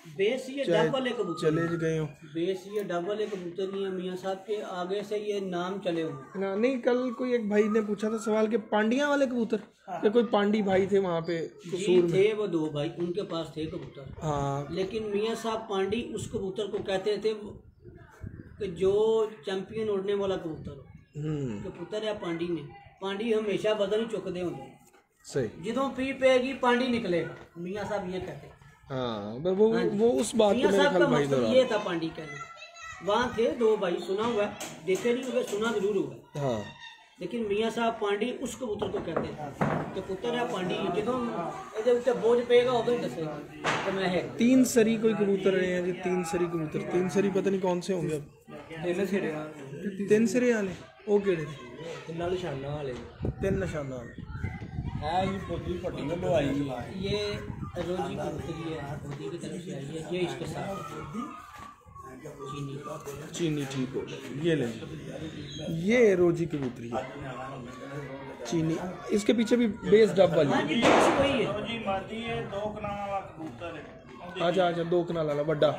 बेस ये डबल है कबूतर, चले गए हो। बेस ये डबल है कबूतर नहीं है मियाँ साहब के, आगे से ये नाम चले हुए ना नहीं, कल कोई एक भाई ने पूछा था सवाल के पांडिया वाले कबूतर, कि कोई पांडी भाई थे वहाँ पे कसूर में। थे वो दो भाई, उनके पास थे कबूतर। हाँ, लेकिन मियाँ साहब पांडी उस कबूतर को कहते थे कि जो चैंपियन उड़ने वाला कबूतर कबूतर है पांडी में, पांडी हमेशा बदल ही चुकते होंगे, सही ਜਦੋਂ पी पेगी पांडी निकलेगा, मियाँ साहब ये कहते। हाँ, वो उस बात को मेरे ख्याल भाई दोहरा। ये था पांडी कहना, वहाँ थे 2 भाई, सुना हुआ है, देखे नहीं हुए, सुना जरूर हुआ है। हाँ लेकिन मियाँ साहब पांडी उस कबूतर को कहते हैं कि पुत्र है पांडी, जो ਇਹਦੇ ਉੱਤੇ बोझ पेगा उदो ही दसेगा तो मैं है। 3 सरी कोई कबूतर रहे हैं जी, 3 सरी कबूतर, 3 सरी पता नहीं कौन से होंगे अब। 3 सिरे वाले वो केड़े ने? 3 निशाना वाले 3 निशाना वाले है। ये पोती पट्टी में लो आई, ये रोजी कबूतरी है, पोती की तरफ से आई है, ये इसके साथ चीनी। ठीक हो गया, ये ले, ये रोजी कबूतरी है चीनी। इसके पीछे भी बेस डब वाली। हाँ जी, वही है। अच्छा अच्छा, 2 कनाल वाला बड़ा।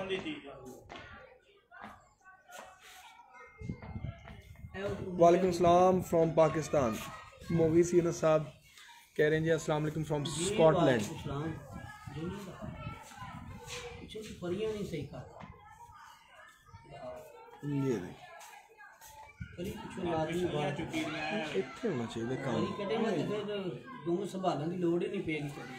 वालेकुम सलाम फ्रॉम पाकिस्तान। मोवीस यूनुस साहब कह रहे हैं जी अस्सलाम वालेकुम फ्रॉम स्कॉटलैंड। परियां नहीं सही कहा, ये देख परी कुछ लादी बात इतने होना चाहिए काम। परी कटेगा तो फिर दोनों संभालने की लोड़ ही नहीं पेगी कभी।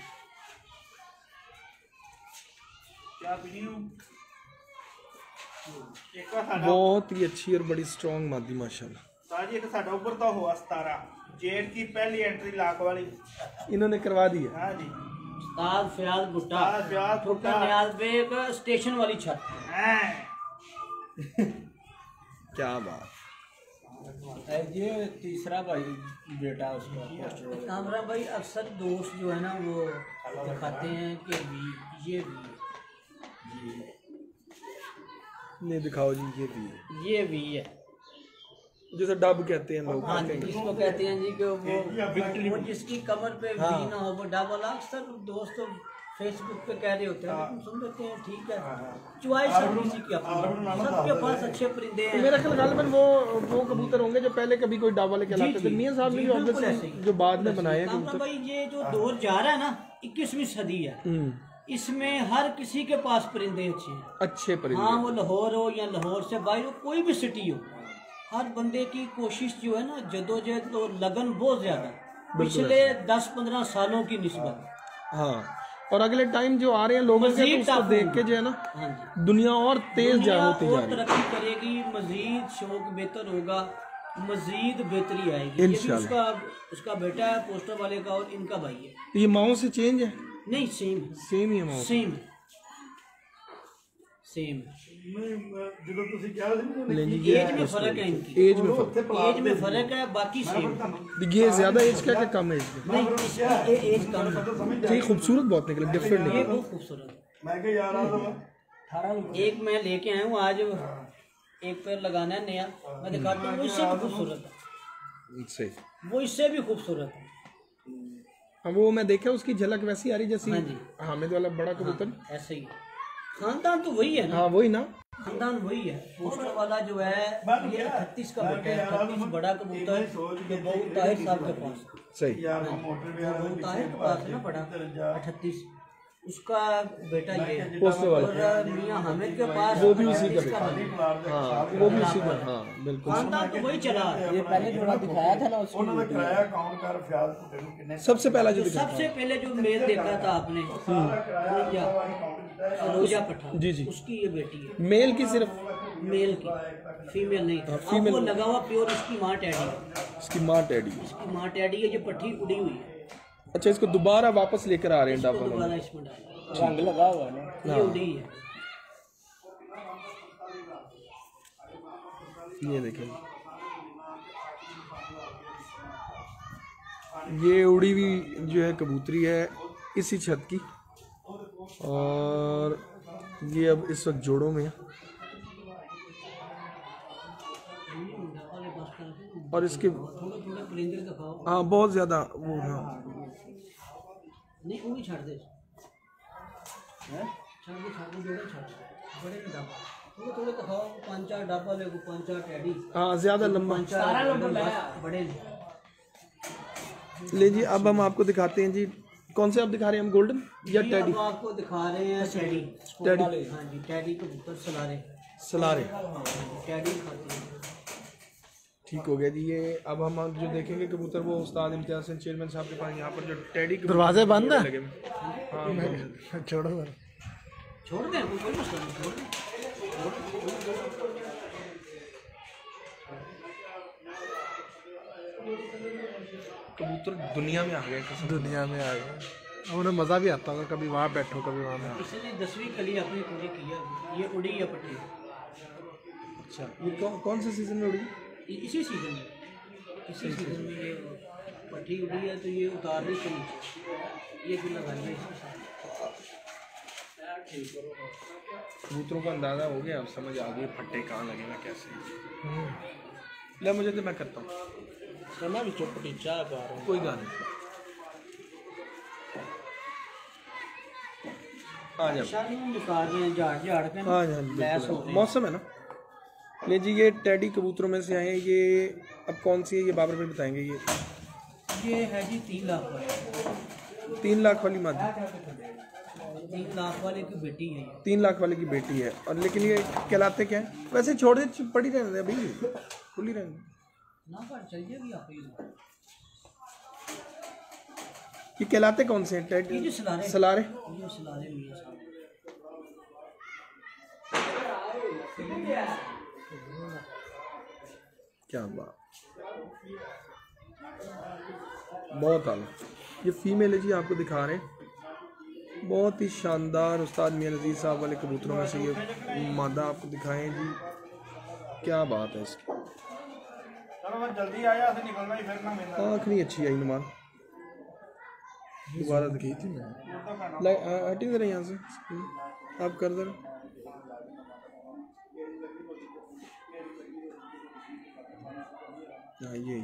बहुत ही अच्छी और बड़ी स्ट्रॉन्ग मादी माशाल्लाह। साजी एक साडा उभरता हुआ 17 जेठ की पहली एंट्री लाख वाली। इन्होंने करवा दी है। हाँ जी, उस्ताद फयाज भुट्टा, उस्ताद फयाज भुट्टा। न्याज बेग स्टेशन वाली छत। हैं क्या बात। ये तीसरा भाई बेटा उसका कामरा भाई। अक्सर दोस्त जो है ना वो दिखाते हैं कि ये भी नहीं दिखाओ जी, ये भी है है जैसे डब कहते हैं लोग। हाँ जी, इसको कहते हैं जी कि वो जिसकी कमर पे भी ना हो वो डब वाला। अक्सर दोस्त फेसबुक पे कह रहे होते हैं, लेकिन सुन लेते हैं, ठीक है, चॉइस है किसी की अपनी, सबके पास अच्छे परिंदे हैं। मेरा ख्याल गालिबन वो कबूतर होंगे जो पहले कभी कोई डब वाले कहलाते थे। मियां साहब ने ऑब्वियसली जो बाद में बनाए हैं कामरा कबूतर। भाई ये जो दौर जा रहा है ना 21वीं सदी है, इसमें हर किसी के पास परिंदे अच्छे हैं। अच्छे परिंदे। हाँ, वो लाहौर हो या लाहौर से बाहर हो, कोई भी सिटी हो, हर बंदे की कोशिश जो है ना, जदोजहद तो लगन बहुत ज्यादा पिछले 10-15 सालों की निस्बत। हाँ, और अगले टाइम जो आ रहे हैं लोगों के, तो उसको देख के जो है ना हाँ जी, दुनिया और तेज जा होती जा और रही है। तरक्की करेगी, मजीद शौक बेहतर होगा, मजीद बेहतरी आएगी। ये भी इंशाल्लाह। उसका बेटा है पोस्टर वाले का और इनका भाई है। ये माओ से चेंज है? नहीं, सेम सेम ही है माओ। सेम सेम ਜਦੋਂ ਤੁਸੀਂ ਕਿਹਾ ਸੀ ले जी, एज में फर्क है इनकी, एज में फर्क। एज में फर्क है, बाकी सेम। ये ज्यादा एज का कम एज का? नहीं, इसकी एज कम है। तो ये खूबसूरत बहुत निकले, डिफरेंट ये निकले। बहुत खूबसूरत है। ਮੈਂ ਕਿਹਾ ਯਾਰ ਆ ਤਾਂ एक मैं लेके आया हूँ आज, एक पैर लगाना है नया, मैं दिखाता हूँ, वो इससे भी खूबसूरत है, सही। वो इससे भी खूबसूरत है। हाँ, वो मैं देखा उसकी झलक वैसी आ रही जैसी हाँ जी। हामिद वाला बड़ा कबूतर। ऐसे ही खानदान तो वही है ना, हाँ वही ना। खानदान वही है। पोस्टर वाला जो है ये 38 का बेटा है, 38 बड़ा कबूतर जो बहुत ताहिर साहब के पास, सही। ਯਾਰ ਮੋਟਰ ਵੇ बहुत ताहिर के पास है ना बड़ा 38, उसका बेटा ये है। पोस्टर वाला और मियाँ हामिद के पास वो भी उसी का 38 बेटा। है। हाँ, वो भी उसी का। हाँ बिल्कुल। खानदान तो वही चला। ये पहले जोड़ा दिखाया था ना ਉਹਨਾਂ ਦਾ ਕਿਰਾਇਆ ਕਾਊਂਟ ਕਰ ਫਿਆਜ਼ ਭੁੱਟੇ ਨੂੰ किन्ने सबसे पहला जो दिखा। सबसे पहले जो मेल देखा था आपने रोजा पठान, जी जी। उसकी ये बेटी है, मेल की सिर्फ, मेल की, फीमेल नहीं। अब वो लगा हुआ प्योर, इसकी माँ टैडी है, इसकी माँ टैडी है। इसकी माँ टैडी है, जो पट्टी उड़ी हुई है, अच्छा, इसको दोबारा वापस लेकर आ रहे हैं इसको डाबा दोबारा इसमें डाला, रंग लगा हुआ है ना, ये उड़ी है। ये देखें, ये उड़ी हुई जो है कबूतरी है इसी छत की, और ये अब इस वक्त जोड़ों में है, और इसके थोड़े थोड़े परिंदे दिखाओ। हाँ बहुत ज़्यादा वो हाँ। नहीं, वो भी छाड़ दे, छाड़ दे, जोड़े छाड़ दे, बड़े में डाबा थोड़े थोड़े दिखाओ, 5-4 डाबा ले, 5-4 टैडी, हाँ ज़्यादा लंबा। 5-4 बड़े ले। ले जी, अब हम आपको दिखाते हैं जी, कौन से आप दिखा रहे हैं हम, गोल्डन या ये टैडी? अब आपको दिखा रहे हैं टैडी। टैडी। हाँ जी, टैडी कबूतर सलारे, सलारे। टैडी खाते हैं। ठीक हो गया जी। ये अब हम जो देखेंगे कबूतर, वो उस्ताद इम्तियाज हसन चेयरमैन साहब के पास यहाँ पर जो टैडी दरवाजे बंद है? लगे हुए। हाँ छोड़ो सर। छोड़ दें, कोई मसला नहीं, छोड़ दें। कबूतर दुनिया में आ गए कसम। दुनिया में आ गए, उन्हें मज़ा भी आता होगा, कभी वहाँ बैठो कभी वहाँ बैठो। इसने 10वीं कली अपनी पूरी की है, ये उड़ी है पट्टी। अच्छा, ये कौन से सीज़न में उड़ी? इसी सीज़न में, इसी सीज़न में ये पट्टी उड़ी है, तो ये उतार दी थी नीचे, ये भी लगा लिया इसी साल। कबूतरों का अंदाज़ा हो गया, अब समझ आ गई फट्टे कहाँ लगेगा कैसे। ले मुझे तो मैं करता हूँ, मैं भी चौपटी चाय पा रहा हूँ। कोई गाल नहीं। आ जाओ, शादी में निकाल रहे हैं झाड़ झाड़ के हाँ हाँ लैस बिल्कुल। होते हैं। मौसम है ना। ले जी, ये टेडी कबूतरों में से आए हैं, ये अब कौन सी है ये बाबर भाई बताएंगे। ये है जी 3 लाख वाली, 3 लाख वाली मादी, 3 लाख वाले की बेटी है ये। 3 लाख वाले की बेटी है। और लेकिन ये कहलाते क्या है? वैसे छोड़ दे, पड़ी रहने दे अभी, खुली रहने दे। ना पर चल जाएगी आप ये कहलाते कौन से हैं? टेडी, ये जो सलारे, सलारे। ये सलारे मियां साहब। क्या बात, बहुत आला। ये फीमेल है जी, आपको दिखा रहे हैं। बहुत ही शानदार उस्ताद मियां नज़ीर साहब वाले कबूतरों में से ये मादा आपको दिखाएं जी। क्या बात है इसकी, चलो मैं जल्दी आया से निकलना ही फिर ना मिलना। आँख नहीं अच्छी आई नुमान, दोबारा दिखी थी मैं। हटी जरा यहाँ से, आप कर जरा। ये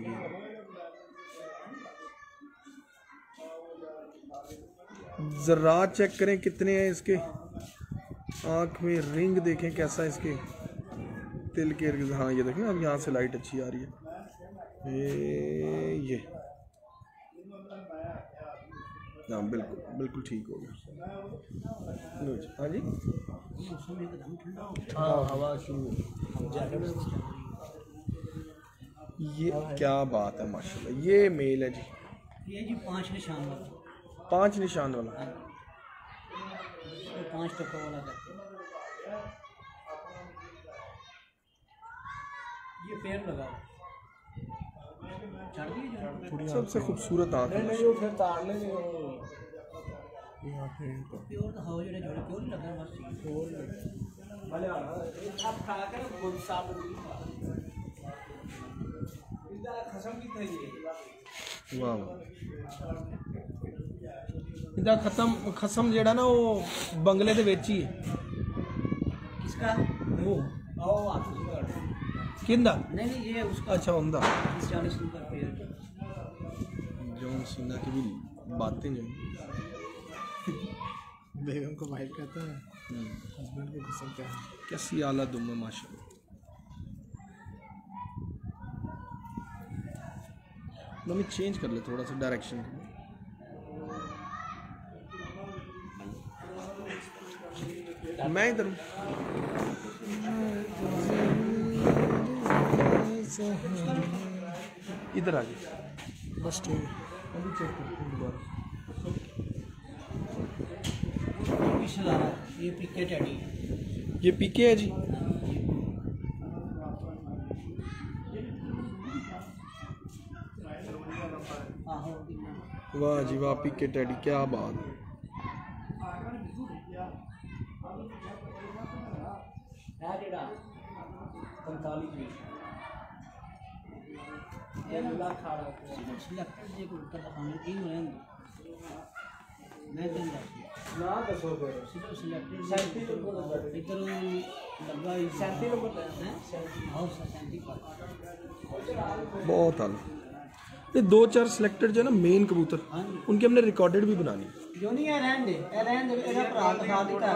जरा चेक करें कितने हैं इसके, आँख में रिंग देखें कैसा है इसके तिल के इर्द। हाँ ये देखें, अब यहाँ से लाइट अच्छी आ रही है। ये हाँ बिल्कुल बिल्कुल ठीक हो गया। हाँ जी, हाँ हवा शुरू। ये क्या बात है माशाल्लाह, ये मेल है जी। ये जी 5 निशान वाला, 5 निशान वाला, तो 5 टक्का वाला करते हैं। ये पैर लगा चढ़ गई जो सबसे खूबसूरत आँख है। फिर तार ले प्योर तो हवा जो जोड़े प्योर लगा बस। भले आप खा कर खुद साफ खसम की थी। वाह इदा खसम जेड़ा ना वो बंगले दे विच ही है। किसका वो आओ आप किंदा? नहीं ये उसका। अच्छा उनदा 40 रुपये पेड़। जॉन सीना की भी बातें जो बेगम को वाइफ कहता है, हस्बैंड को कसम क्या है। कैसी आला दुम है माशाल्लाह। मम्मी चेंज कर ले थोड़ा सा डायरेक्शन। मैं इधर हूँ। इधर आ गई बस ठीक है। अभी चेक करते हैं दोबारा। ये पीके टेडी है। ये पीके है जी। वाह जी वाह, पीके टेडी, क्या बात है। बहुत आला। ये 2-4 सिलेक्टेड जो है ना मेन कबूतर, उनके हमने रिकॉर्डेड भी बनानी। जो नहीं है रहन दे ਇਹਦਾ ਭਰਾ ਦਿਖਾ ਦਿੱਤਾ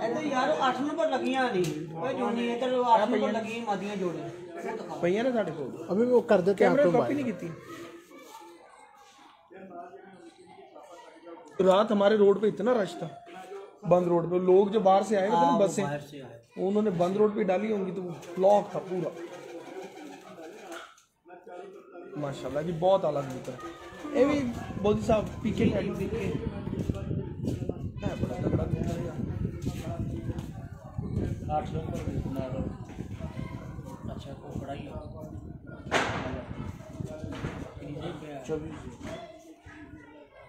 ਇੱਧਰ ਯਾਰ 8 ਨੰਬਰ ਲੱਗੀਆਂ ਨਹੀਂ ਓਏ ਜੋ ਨਹੀਂ ਇੱਧਰ 8 ਨੰਬਰ ਲੱਗੀਆਂ ਮਾਦੀਆਂ ਜੋੜੇ पईया ना साढ़े को अभी वो कर देते हैं कैमरे आपको कॉपी भाई। नहीं की। रात हमारे रोड पे इतना रश था, बंद रोड पे लोग जो बाहर से आए थे ना बस से, उन्होंने बंद रोड पे डाली होंगी तो वो ब्लॉक था पूरा। माशाल्लाह जी बहुत आला कबूतर है। ये भी बोधी साहब पीके है बड़ा तगड़ा कबूतर है। 8 नंबर बना लो। अच्छा को पढ़ाई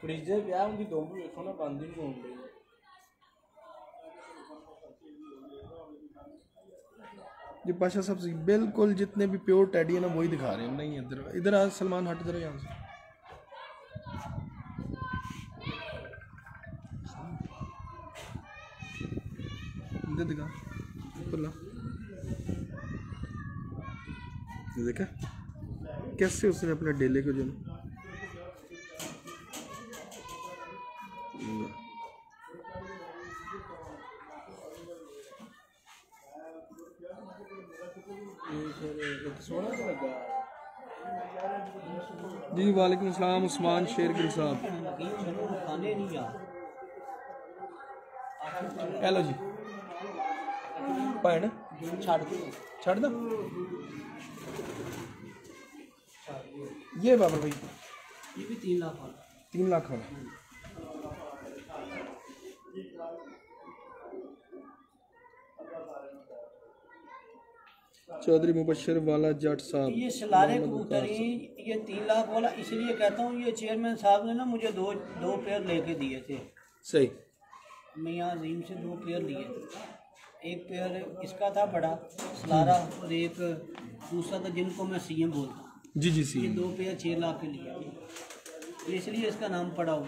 फ्रीजे पिया उनकी दो भी देखो ना बंद ही नहीं होने रही। जी पाशा साहब बिल्कुल जितने भी प्योर टैडी है ना वही दिखा रहे हैं। नहीं इधर इधर आज सलमान हट जरा यहाँ से। इधर दिखा खुला देखा कैसे उसने अपने डेले को जो जी वालेकुम अस्सलाम उस्मान शेरगिल साहब। हेलो जी भैन छड़ दो ये बाबर भाई ये भी 3 लाख वाला 3 लाख वाला। चौधरी मुबशर वाला जट साहब ये सलारे कबूतर ही ये 3 लाख वाला इसलिए कहता हूँ। ये चेयरमैन साहब ने ना मुझे दो पेयर लेके दिए थे। सही मियाँ अजीम से 2 पेयर लिए थे। एक पेयर इसका था बड़ा सलारा और एक दूसरा था जिनको मैं सीएम बोलता हूँ। जी जी सी ये 2 पेयर 6 लाख के लिए इसलिए इसका नाम पड़ा हुआ।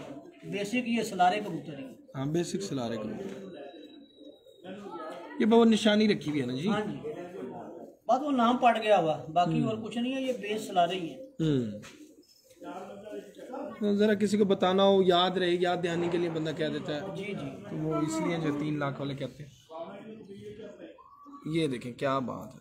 बेसिक ये सलारे कबूतर ही। हाँ बेसिक सलारे कबूतर ये बहुत निशानी रखी हुई है ना जी। हाँ जी बात वो नाम पड़ गया हुआ बाकी और कुछ नहीं है। ये बेस सलारे ही है। तो ज़रा किसी को बताना हो याद रहे याद दहानी के लिए बंदा कह देता है। जी जी तो वो इसलिए जो 3 लाख वाले कहते हैं। ये देखें क्या बात है।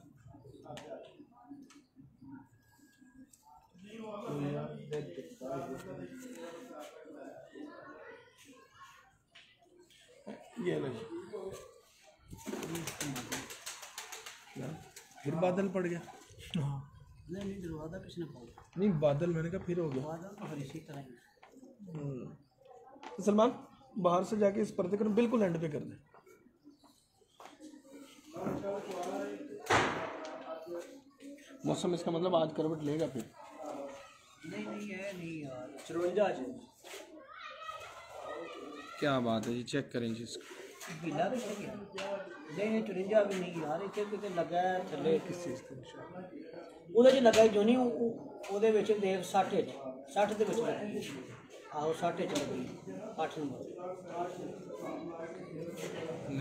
ये लो फिर बादल पड़ गया। नहीं दरवाजा किसने खोला? नहीं बादल मैंने कहा फिर हो गया। दरवाजा तो फिर इसी तरह ही। तो सलमान बाहर से जाके इस पर्दे को बिल्कुल एंड पे कर दे। मौसम इसका मतलब आज करवट लेगा फिर। नहीं है नहीं यार 54 क्या बात है जी चेक करें जी इसको। गीला भी नहीं है। नहीं 54 भी नहीं यार इतने कितने लगा है थले किस चीज़ का ਉਹਦੇ ਚ ਲੱਗਾ ਜੋ ਨਹੀਂ ਉਹਦੇ ਵਿੱਚ ਦੇਖ 60 ਚ 60 ਦੇ ਵਿੱਚ ਲੱਗੀ ਆਹੋ 60 ਚ ਲੱਗੀ 8 ਨੰबर।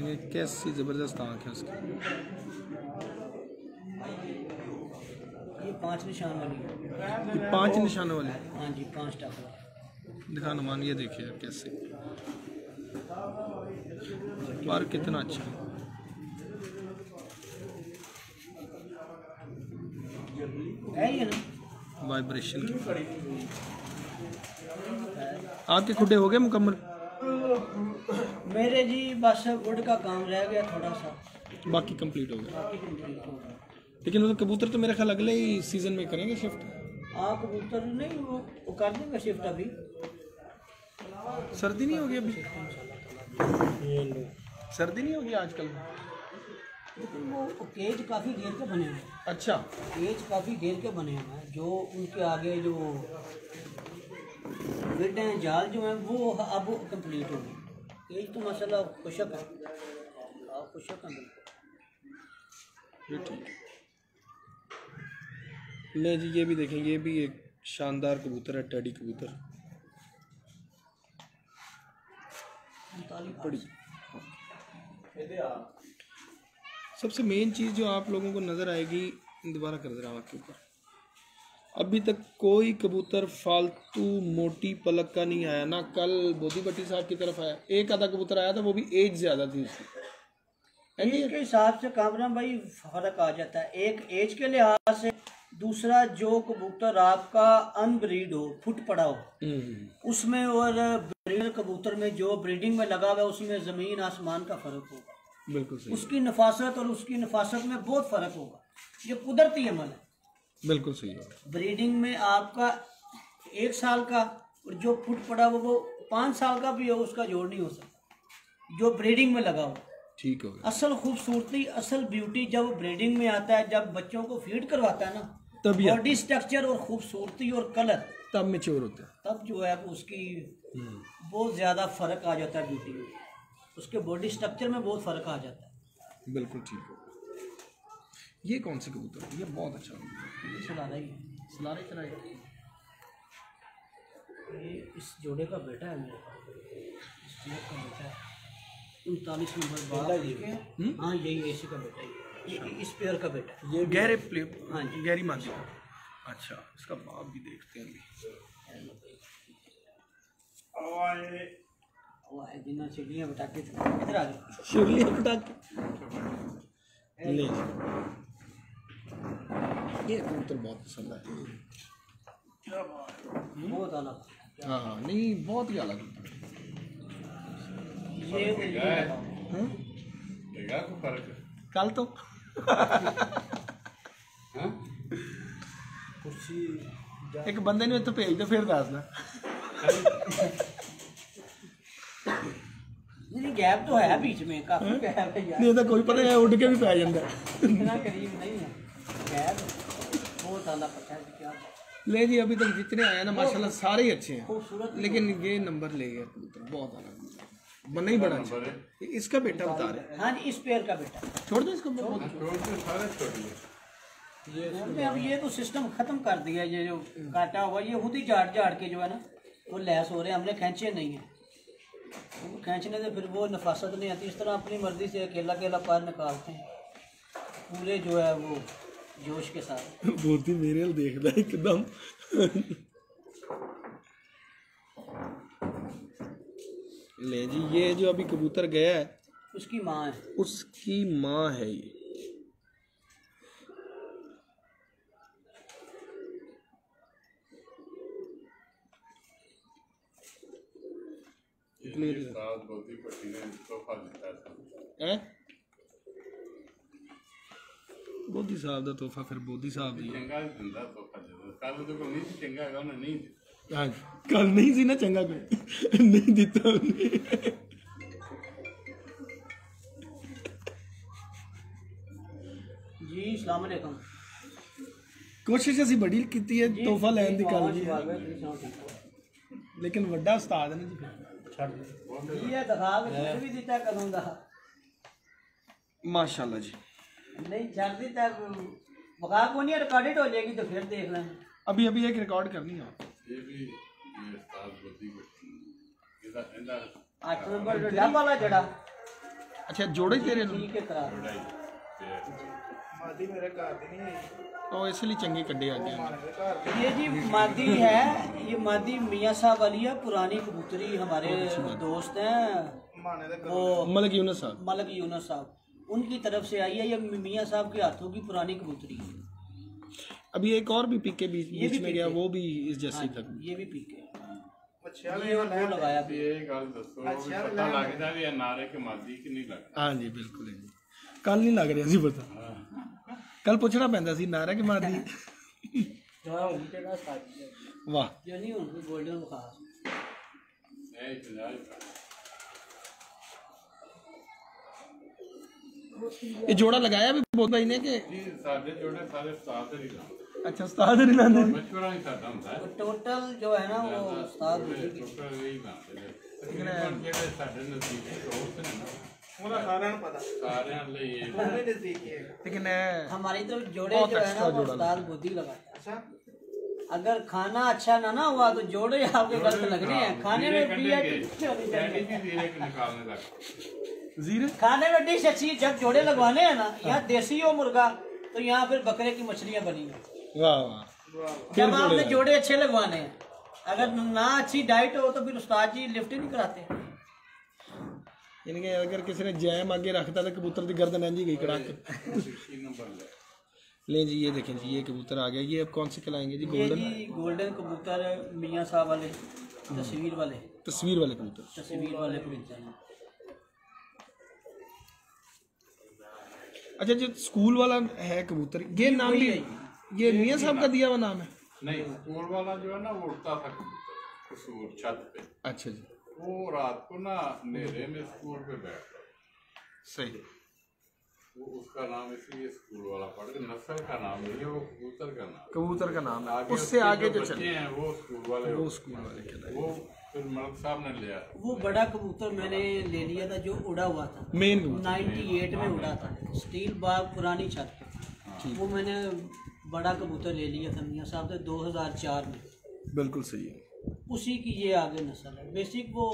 ये कैसी ज़बरदस्त आँख है उसकी। ये 5 निशान वाली है। ये 5 निशानों वाले हाँ जी 5 टक दिखा नुमान। ये देखिए यार कैसे पर कितना अच्छा है। ये ना वाइब्रेशन की आपके खुडे हो गए मुकम्मल? मेरे जी बस वुड का काम रह गया थोड़ा सा बाकी कंप्लीट हो गया। बाकी कंप्लीट हो गया। लेकिन वो कबूतर तो मेरे ख्याल अगले ही सीजन में करेंगे शिफ्ट। हाँ कबूतर नहीं वो कर देंगे शिफ्ट अभी। सर्दी नहीं होगी अभी? सर्दी नहीं होगी आजकल? लेकिन वो केज काफ़ी घेर के बने हुए हैं। अच्छा केज काफ़ी घेर के बने हुए हैं। जो उनके आगे जो बेड हैं जाल जो हैं वो अब कंप्लीट हो गए। केज तो मसाला खुशक है। हाँ खुशक है बिल्कुल। ये ठीक है। ले जी ये भी देखें ये भी एक शानदार कबूतर है टेडी कबूतर। बड़ी सबसे मेन चीज़ जो आप लोगों को नज़र आएगी दोबारा कर दे रहा हूँ आपके ऊपर। अभी तक कोई कबूतर फालतू मोटी पलक का नहीं आया ना। कल बोधी भट्टी साहब की तरफ आया एक आधा कबूतर आया था वो भी एज ज़्यादा थी उसकी। एज के हिसाब से कामरान भाई फ़र्क आ जाता है। एक एज के लिहाज से दूसरा जो कबूतर आपका अनब्रीड हो फुट पड़ा हो उसमें और ब्रीडर कबूतर में जो ब्रीडिंग में लगा हुआ है उसमें ज़मीन आसमान का फ़र्क होगा। बिल्कुल सही। उसकी नफासत और उसकी नफासत में बहुत फ़र्क होगा। ये कुदरती अमल है। बिल्कुल सही है। ब्रीडिंग में आपका 1 साल का और जो फुट पड़ा वो 5 साल का भी हो उसका जोड़ नहीं हो सकता जो ब्रीडिंग में लगा हो। ठीक हो गया, असल खूबसूरती, असल ब्यूटी जब ब्रीडिंग में आता है, जब बच्चों को फीड करवाता है ना, तभी बॉडी स्ट्रक्चर और खूबसूरती और कलर, तब मैच्योर होता है। तब जो है उसकी बहुत ज़्यादा फ़र्क आ जाता है ब्यूटी में, उसके बॉडी स्ट्रक्चर में बहुत फ़र्क आ जाता है। बिल्कुल ठीक हो। ये कौन सी कबूतर है? ये बहुत अच्छा कबूतर है। ये सलारा ही है, सलारे चलाए। ये इस जोड़े का बेटा है मेरे पास, इस जोड़े का बेटा है 39 नंबर बाप के। हाँ यही इसी का बेटा ही है, इस पेयर का बेटा है। ये गहरे प्ले, हाँ जी, गहरी मादी। अच्छा, इसका बाप भी देखते हैं अभी। वो है जिन्ना चिड़ियाँ बटा के इधर आ गए। शिवलिया पटाखे ले। ये कबूतर बहुत पसंद है। बहुत अलग। हाँ नहीं, बहुत ही अलग कबूतर ये है। देगा को फर्क कल तो हाँ कुर्सी एक बंदे ने तो भेज दो फिर दसना। नहीं गैप तो है बीच में, काफी गैप है यार, नहीं तो कोई पता है, उड़ के भी पै जाता है। इतना करीब नहीं है गैप, बहुत अलग पता है क्या ले जी, अभी तक जितने आए ना माशाल्लाह सारे ही अच्छे हैं, खूबसूरत। लेकिन ये नंबर ले गया कबूतर, बहुत अलग बना ही बड़ा अच्छा। इसका बेटा बता रहे, हाँ जी, इस पेयर का बेटा। छोड़ दो इसको। बहुत छोड़ के सारे छोड़ दिए। हमने अब ये तो सिस्टम खत्म कर दिया, ये जो काटा हुआ ये खुद ही झाड़ झाड़ के जो है ना वो लैस हो रहे हैं, हमने खींचे नहीं है। वो खींचने से फिर वो नफासत नहीं आती, इस तरह अपनी मर्जी से अकेला अकेला पार निकालते हैं पूरे जो है वो जोश के साथ। बहुत ही मेरे लिए देखता है एकदम। ले जी, ये जो अभी कबूतर गया है उसकी माँ है, उसकी माँ है ये। साथ बोधी पट्टी ने तोहफा दिता था। हैं? बोधी साहब का तोहफा फिर बोधी साहब दी। चंगा दिंदा तोहफा जरूर। कल तो कोई नहीं चंगा है, उन्हें नहीं दिता। हाँ, कल नहीं सी ना चंगा कोई नहीं दिता उन्हें। जी अस्सलाम वालेकुम। कोशिश असी बड़ी की है तोहफा लैन की कल जी, जी लेकिन वड्डा उस्ताद है ना जी फिर। ये दिखा के तुझे भी दिता कदों दा माशाल्लाह जी। नहीं छड़ दिता, बका को नहीं रिकॉर्डेड हो जाएगी तो फिर देख लेंगे। अभी अभी एक रिकॉर्ड करनी है। ये भी ये साथ बोधी पट्टी इधर इधर 8 नंबर डब वाला जड़ा अच्छा, जोड़े तेरे नु ठीक है करा लड़ाई मादी मेरे घर दी नहीं है, तो इसलिए चंगे कड्डे आ गए। मेरे घर ये जी मादी है, ये मादी मियाँ साहब वाली है, पुरानी कबूतरी हमारे दोस्त हैं माने दे वो मलिक यूनुस साहब। मलिक यूनुस साहब, उनकी तरफ से आई है। ये मियाँ साहब के हाथों की पुरानी कबूतरी है। अभी एक और भी पीके बीच में गया, वो भी इस जैसे ही था। ये भी पीके अच्छा ये वो लगाया भी। ये गल दसो भी पता लगदा भी है नारे के मादी कि नहीं लगदा। हाँ जी बिल्कुल है जी, कल नहीं लग रहा सी पता, कल पूछना पैंदा सी नारा के मादी। वाह, जो नहीं उनको गोल्डन खास ए पंजाब ये जोड़ा लगाया भी बहुत भाई ने कि जी साडे जोड़े सारे साथ ही लाओ। अच्छा उस्ताद नहीं लाते। मशवरा नहीं साडा ਹੁੰਦਾ है। टोटल जो है ना वो उस्ताद टोटल नहीं लाते ने। तकरीबन ਜਿਹੜੇ ਸਾਡੇ ਨਜ਼ਦੀਕੀ ਦੋਸਤ ਨੇ ਨਾ ਉਹਦਾ ਸਾਰਿਆਂ ਨੂੰ ਪਤਾ, ਸਾਰਿਆਂ ਲਈ ਇਹ ਉਹ ਵੀ ਨਜ਼ਦੀਕੀ ਹੈ। लेकिन हमारी तरफ जोड़े बहुत जो है extra ना वो जोड़ा उस्ताद बुद्धि लगाता है। अच्छा अगर खाना अच्छा ना हुआ तो जोड़े आपके गलत लगने हैं। खाने में भी डैडी भी धीरे निकालने लगा। जीरे खाने में डिश अच्छी, जब जोड़े लगवाने हैं ना, यहाँ देसी हो मुर्गा तो यहाँ फिर बकरे की मछलियाँ बनी हैं। वाह वाह, जब आपने जोड़े अच्छे लगवाने हैं, अगर ना अच्छी डाइट हो तो फिर उस्ताद जी लिफ्ट ही नहीं कराते। यानी कि अगर किसी ने जैम आगे रखता तो कबूतर की गर्दन ऐंजी गई कड़ाक। 3 नंबर ले ले जी, ये देखें जी, ये कबूतर आ गया। ये अब कौन से खिलाएंगे जी? ये गोल्डन जी गोल्डन कबूतर मियाँ साहब वाले, तस्वीर वाले, तस्वीर वाले कबूतर। तस्वीर वाले कबूतर। अच्छा, जो स्कूल वाला है कबूतर, ये नाम भी ये मियाँ साहब का दिया हुआ नाम है? नहीं, स्कूल वाला जो है ना वो उड़ता था कबूतर कसूर छत पे। अच्छा जी, वो रात को ना अंधेरे में स्कूल पे बैठता। सही। वो उसका नाम इसलिए स्कूल वाला पड़ गया, नस्ल का नाम नहीं है, वो कबूतर का नाम। कबूतर का नाम है, उससे उसके आगे जो बच्चे चले हैं वो स्कूल वाले, वो स्कूल वाले कहलाए। वो फिर मलिक साहब ने लिया। वो बड़ा कबूतर मैंने ले लिया था जो उड़ा हुआ था, मेन कबूतर 98 में उड़ा था, स्टील बाग पुरानी छत पे। वो मैंने बड़ा कबूतर ले लिया था मियाँ साहब से 2004 में। बिल्कुल सही है। उसी की ये आगे नस्ल है। बेसिक वो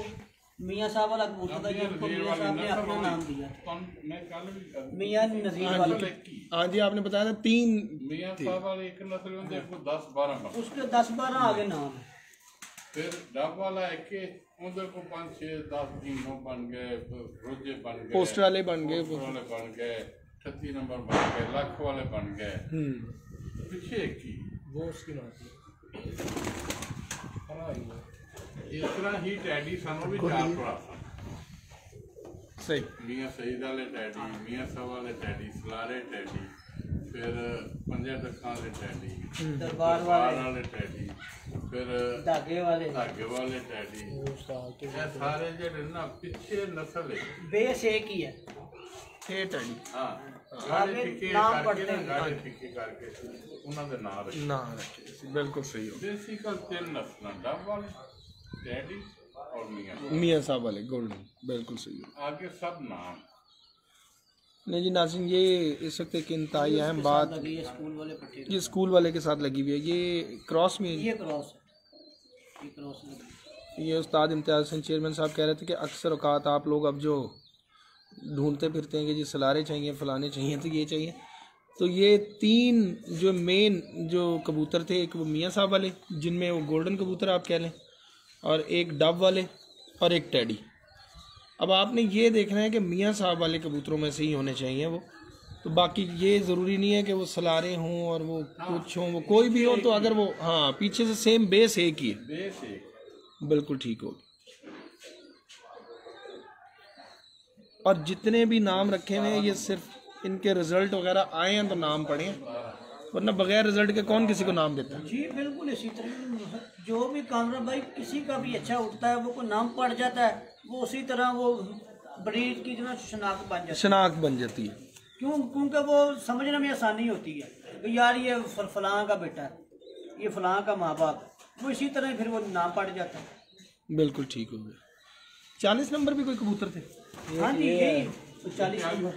मियाँ साहब वाला कबूतर था जिनको मियाँ साहब ने अपना नाम दिया, मियाँ नज़ीर वाले। हाँ जी, आपने बताया था 3 मियाँ साहब वाले एक नस्ल में देखो 10-12 उसके 10-12 आगे नाम है। फिर डब वाला है कि उधर को 5-6-10 जीनो बन गए, रोजे बन गए, पोस्टर वाले बन गए, पोस्टर वाले बन गए, 38 नंबर बन गए, लाख वाले बन गए। पीछे की वो उसकी बात इस तरह ही टैडी सानू भी 4 भरा सन। सही। मियाँ सईद वाले टैडी, मियाँ साहब वाले टैडी, सलारे टैडी, फिर पंजे डक्का वाले टैडी, दरबार वाले टैडी, फिर धागे वाले धागे टैडी। ये सारे जेडे ना पिछे नस्ल है, बेस एक ही है। टैडी हाँ गाड़े आगे टिके नाम करके पढ़ते ना, हैं। गाड़े टिके करके उन्होंने नाम रखे। ना रखे, बिल्कुल सही हो। बेसिकल 3 नस्ल, डब वाले, टैडी और मियाँ। मियाँ साहब वाले गोल्डन, बिल्कुल सही हो। आगे सब नाम। नहीं जी नाज़रीन, ये इस वक्त एक इंतहाई अहम बात, लगी है स्कूल वाले पट्टे, ये स्कूल वाले के साथ लगी हुई है। ये क्रॉस में, ये क्रॉस है, ये क्रॉस लगी। ये उस्ताद इम्तियाज़ हसन चेयरमैन साहब कह रहे थे कि अक्सर औकात आप लोग अब जो ढूंढते फिरते हैं कि जी सलारे चाहिए, फलाने चाहिए, तो ये चाहिए, तो ये 3 जो मेन जो कबूतर थे, एक वो मियाँ साहब वाले जिनमें वो गोल्डन कबूतर आप कह लें, और एक डब वाले, और एक टैडी। अब आपने ये देखना है कि मियाँ साहब वाले कबूतरों में से ही होने चाहिए वो, तो बाकी ये ज़रूरी नहीं है कि वो सलारे हों और वो कुछ हों, वो कोई भी हो, तो अगर वो हाँ पीछे से सेम बेस एक ही है, बेस एक। बिल्कुल ठीक होगी। और जितने भी नाम रखे हुए हैं ये सिर्फ इनके रिजल्ट वगैरह आए हैं तो नाम पढ़े हैं, वरना बगैर रिजल्ट के कौन किसी को नाम देता है। जी बिल्कुल इसी तरह जो भी कामरा भाई किसी का भी अच्छा उठता है वो को नाम पड़ जाता है, वो उसी तरह वो ब्रीड की जो ना शनाख्त बन जाती है। शनाख्त बन जाती है। क्योंकि वो समझने में आसानी होती है कि यार ये फलां का बेटा है, ये फलां का माँ बाप, वो इसी तरह फिर वो नाम पड़ जाता है। बिल्कुल ठीक हो गया। 40 नंबर भी कोई कबूतर थे? हाँ जी यही 40 नंबर।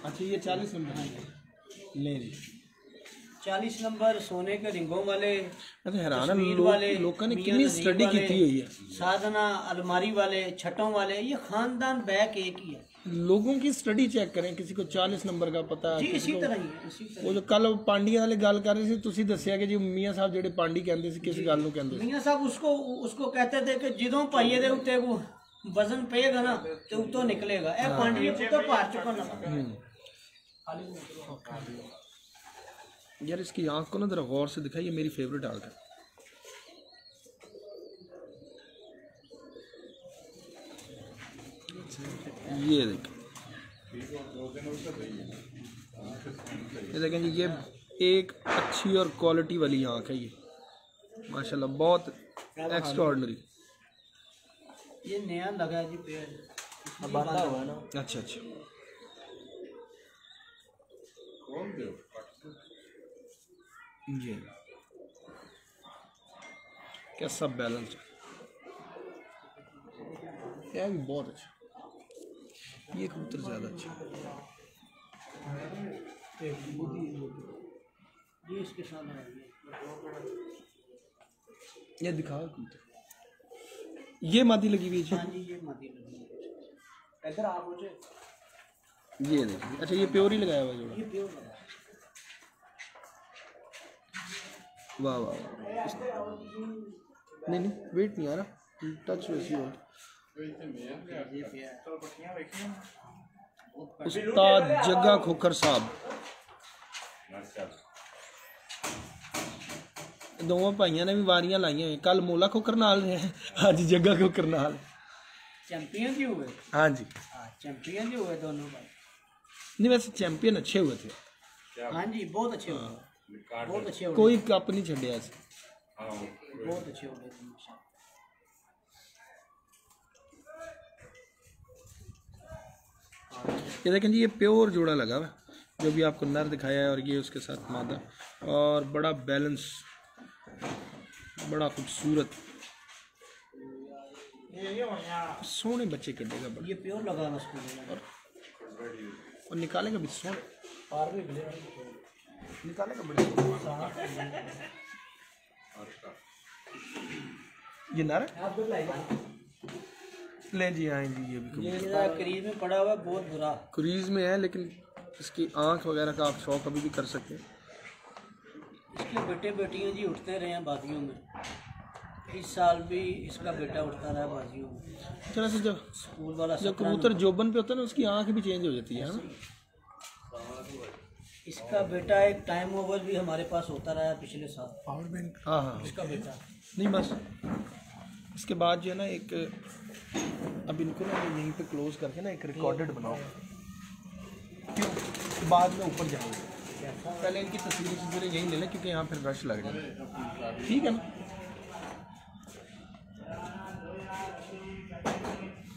अच्छा ये 40 नंबर है। ले ली 40 नंबर सोने के रिंगों वाले, अच्छा हैरान है कश्मीर वाले, लोगों ने मियां कितनी नजीर स्टडी वाले, की हुई है। साधना अलमारी वाले, छठों वाले, ये खानदान बैक एक ही है लोगों की स्टडी चेक करें, किसी को 40 नंबर का पता है, जी, किसी इसी को तरह ही है, इसी तरह। वो जो कल पांडिया वाले गल कर रहे थे, तुसी दसिया कि जी मियाँ साहब जेडे पांडी कहते सी, किस गल नूं कहंदे सी? मियाँ साहब उसको कहते थे कि जिदों पाइए दे उत्ते को वजन पेगा ना तो उतो निकलेगा। ए पांडी पुत्र पार चुका ना। यार इसकी आंख को ना जरा गौर से दिखाइए, मेरी फेवरेट आंख है। ये देखें, ये देखें जी, ये एक अच्छी और क्वालिटी वाली आंख है, ये माशाल्लाह बहुत एक्स्ट्राऑर्डिनरी। ये नया लगा है जी पेड़, बांधा हुआ है ना। अच्छा अच्छा, कौन दो जी क्या सब बैलेंस है, भी बहुत अच्छा। ये कबूतर ज़्यादा अच्छा ये इसके साथ है। ये दिखाओ कबूतर, ये मादी लगी हुई है हाँ जी ये मादी लगी है। इधर आप मुझे जी, ये देखिए। अच्छा ये प्योर ही लगाया हुआ जोड़ा, ये प्योर है। वाह वाह वाह। नहीं नहीं वेट नहीं आ रहा, टच वैसी हो। उस्ताद जग्गा खोखर साहब, दोवां भाइयों ने भी वारियां लाइया हुई, कल मोला खोखर नाल रहे, अज जग्गा खोखर नाल। चैंपियन जी हुए। हाँ जी, हाँ चैंपियन जी हुए दोनों भाई। नहीं वैसे चैंपियन अच्छे हुए थे। हाँ जी बहुत अच्छे हो गए, बहुत अच्छे हो गए, कोई कप नहीं छड़िया से। बहुत अच्छे हो गए। हाँ ये देखें जी, ये प्योर जोड़ा लगा हुआ है, जो भी आपको नर दिखाया है, और ये उसके साथ मादा, और बड़ा बैलेंस, बड़ा खूबसूरत, सोने बच्चे कटेगा बड़ा। ये प्योर लगा हुआ स्कूल और निकालेगा भी सोने, निकालेगा बड़ी। ये नर ले जी, आए जी, ये भी ये क्रीज में पड़ा हुआ है, बहुत बुरा क्रीज में है, लेकिन इसकी आंख वगैरह का आप शौक अभी भी कर सकते हैं। इसके बेटे बेटियां जी उठते रहे हैं बाजियों में, इस साल भी इसका बेटा उठता रहा बाजियों में। चलो से जब स्कूल वाला कबूतर जोबन पे होता है ना, उसकी आंख भी चेंज हो जाती है ना। इसका बेटा एक टाइम ओवर भी हमारे पास होता रहा है पिछले साल, पावर बैंक, हाँ हाँ, इसका बेटा। नहीं बस इसके बाद जो है ना, एक अब इनको ना यहीं पे क्लोज करके ना एक रिकॉर्डेड बनाओ, क्यों बाद में ऊपर जाएंगे, पहले इनकी तस्वीरें यहीं ले लें, क्योंकि यहाँ फिर रश लग जाए, ठीक है ना।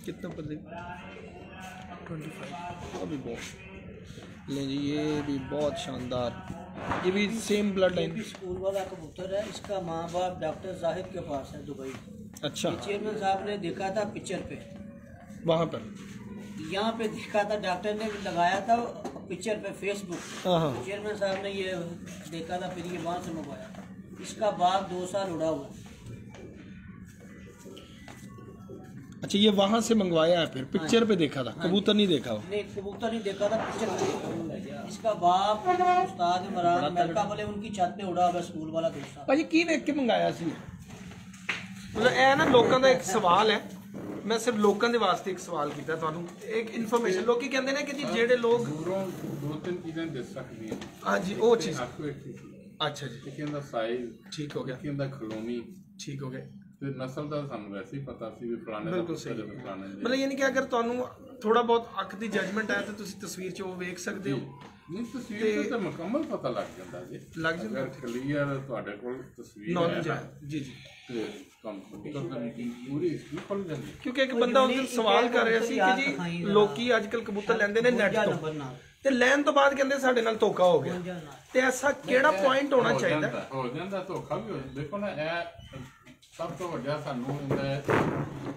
कितना पर 25 अभी बहुत ले जी, ये भी बहुत शानदार, ये भी सेम ब्लड ये लाइन। भी स्कूल वाला कबूतर है, इसका माँ बाप डॉक्टर जाहिद के पास है दुबई। अच्छा, चेयरमैन साहब ने देखा था पिक्चर पे, वहाँ पर, यहाँ पे देखा था, डॉक्टर ने भी लगाया था पिक्चर पे फेसबुक, हाँ हाँ, चेयरमैन साहब ने ये देखा था, फिर ये वहाँ से मंगवाया। इसका बाप 2 साल उड़ा हुआ। अच्छा, ये वहाँ से मंगवाया है, फिर पिक्चर पे देखा था, कबूतर नहीं देखा हो। नहीं, कबूतर नहीं देखा था, पिक्चर पे देखा। इसका बाप उस्ताद इमरान अमेरिका वाले उनकी छत पे उड़ा हुआ स्कूल वाला 2 साल। भाजी की देख के मंगाया सी, मतलब ਇਹ ਨਾ ਲੋਕਾਂ ਦਾ ਇੱਕ ਸਵਾਲ ਹੈ, ਮੈਂ ਸਿਰਫ ਲੋਕਾਂ ਦੇ ਵਾਸਤੇ ਇੱਕ ਸਵਾਲ ਕੀਤਾ ਤੁਹਾਨੂੰ, ਇੱਕ ਇਨਫੋਰਮੇਸ਼ਨ। ਲੋਕੀ ਕਹਿੰਦੇ ਨੇ ਕਿ ਜੀ ਜਿਹੜੇ ਲੋਕ ਦੂਰੋਂ 2-3 ਚੀਜ਼ਾਂ ਦਿਸ ਸਕਦੀਆਂ, ਹਾਂਜੀ ਉਹ ਚੀਜ਼, ਅੱਖ ਵੇਖੀ, ਅੱਛਾ ਜੀ, ਇੱਕ ਇਹਦਾ ਸਾਈਜ਼ ਠੀਕ ਹੋ ਗਿਆ, ਇੱਕ ਇਹਦਾ ਖਲੋਣੀ, ਠੀਕ ਹੋ ਗਿਆ, ਤੇ ਨਸਲ ਦਾ ਸਾਨੂੰ ਵੈਸੇ ਹੀ ਪਤਾ ਸੀ ਵੀ ਫਲਾਣੇ ਦਾ ਬਿਲਕੁਲ ਪੁੱਤਰ ਸਹੀ ਹੈ, ਫਲਾਣੇ ਮਤਲਬ ਇਹ ਨਹੀਂ ਕਿ ਅਗਰ ਤੁਹਾਨੂੰ ਥੋੜਾ ਬਹੁਤ ਅੱਖ ਦੀ ਜਜਮੈਂਟ ਹੈ ਤਾਂ ਤੁਸੀਂ ਤਸਵੀਰ 'ਚ ਉਹ ਵੇਖ ਸਕਦੇ ਹੋ, ਨਹੀਂ ਤਸਵੀਰ ਤੋਂ ਤਾਂ ਮੁਕੰਮਲ ਪਤਾ ਲੱਗ ਜਾਂਦਾ ਜੀ, ਲੱਗ ਜਾਂਦਾ, ਅਗਰ ਕਲੀਅਰ ਤੁਹਾਡੇ ਕੋਲ ਤਸਵੀਰ ਨੌਲੇਜ ਹੈ ਹੈ ਜੀ ਜੀ। ਤੇ ਤੁਹਾਨੂੰ ਕਬੂਤਰ ਦੀ ਪੂਰੀ ਹਿਸਟਰੀ ਖੁੱਲ ਜਾਂਦੀ। ਕਿਉਂਕਿ ਇੱਕ ਬੰਦਾ ਉਸ ਦਿਨ ਸਵਾਲ ਕਰ ਰਿਹਾ ਸੀ ਕਿ ਜੀ ਲੋਕੀ ਅੱਜ ਕੱਲ ਕਬੂਤਰ ਲੈਂਦੇ ਨੇ ਨੈਟ ਤੋਂ, ਤੇ ਲੈਣ ਤੋਂ ਬਾਅਦ ਕਹਿੰਦੇ ਸਾਡੇ ਨਾਲ ਧੋਖਾ ਹੋ ਗਿਆ, ਤੇ ਐਸਾ ਕਿਹੜਾ ਪੁਆਇੰਟ ਹੋਣਾ ਚਾਹੀਦਾ? ਹੋ ਜਾਂਦਾ ਧੋਖਾ ਵੀ ਹੋ ਜਾਂਦਾ। ਦੇਖੋ ਨਾ, ਇਹ ਸਭ ਤੋਂ ਵੱਡਾ ਸਾਨੂੰ ਹੁੰਦਾ ਹੈ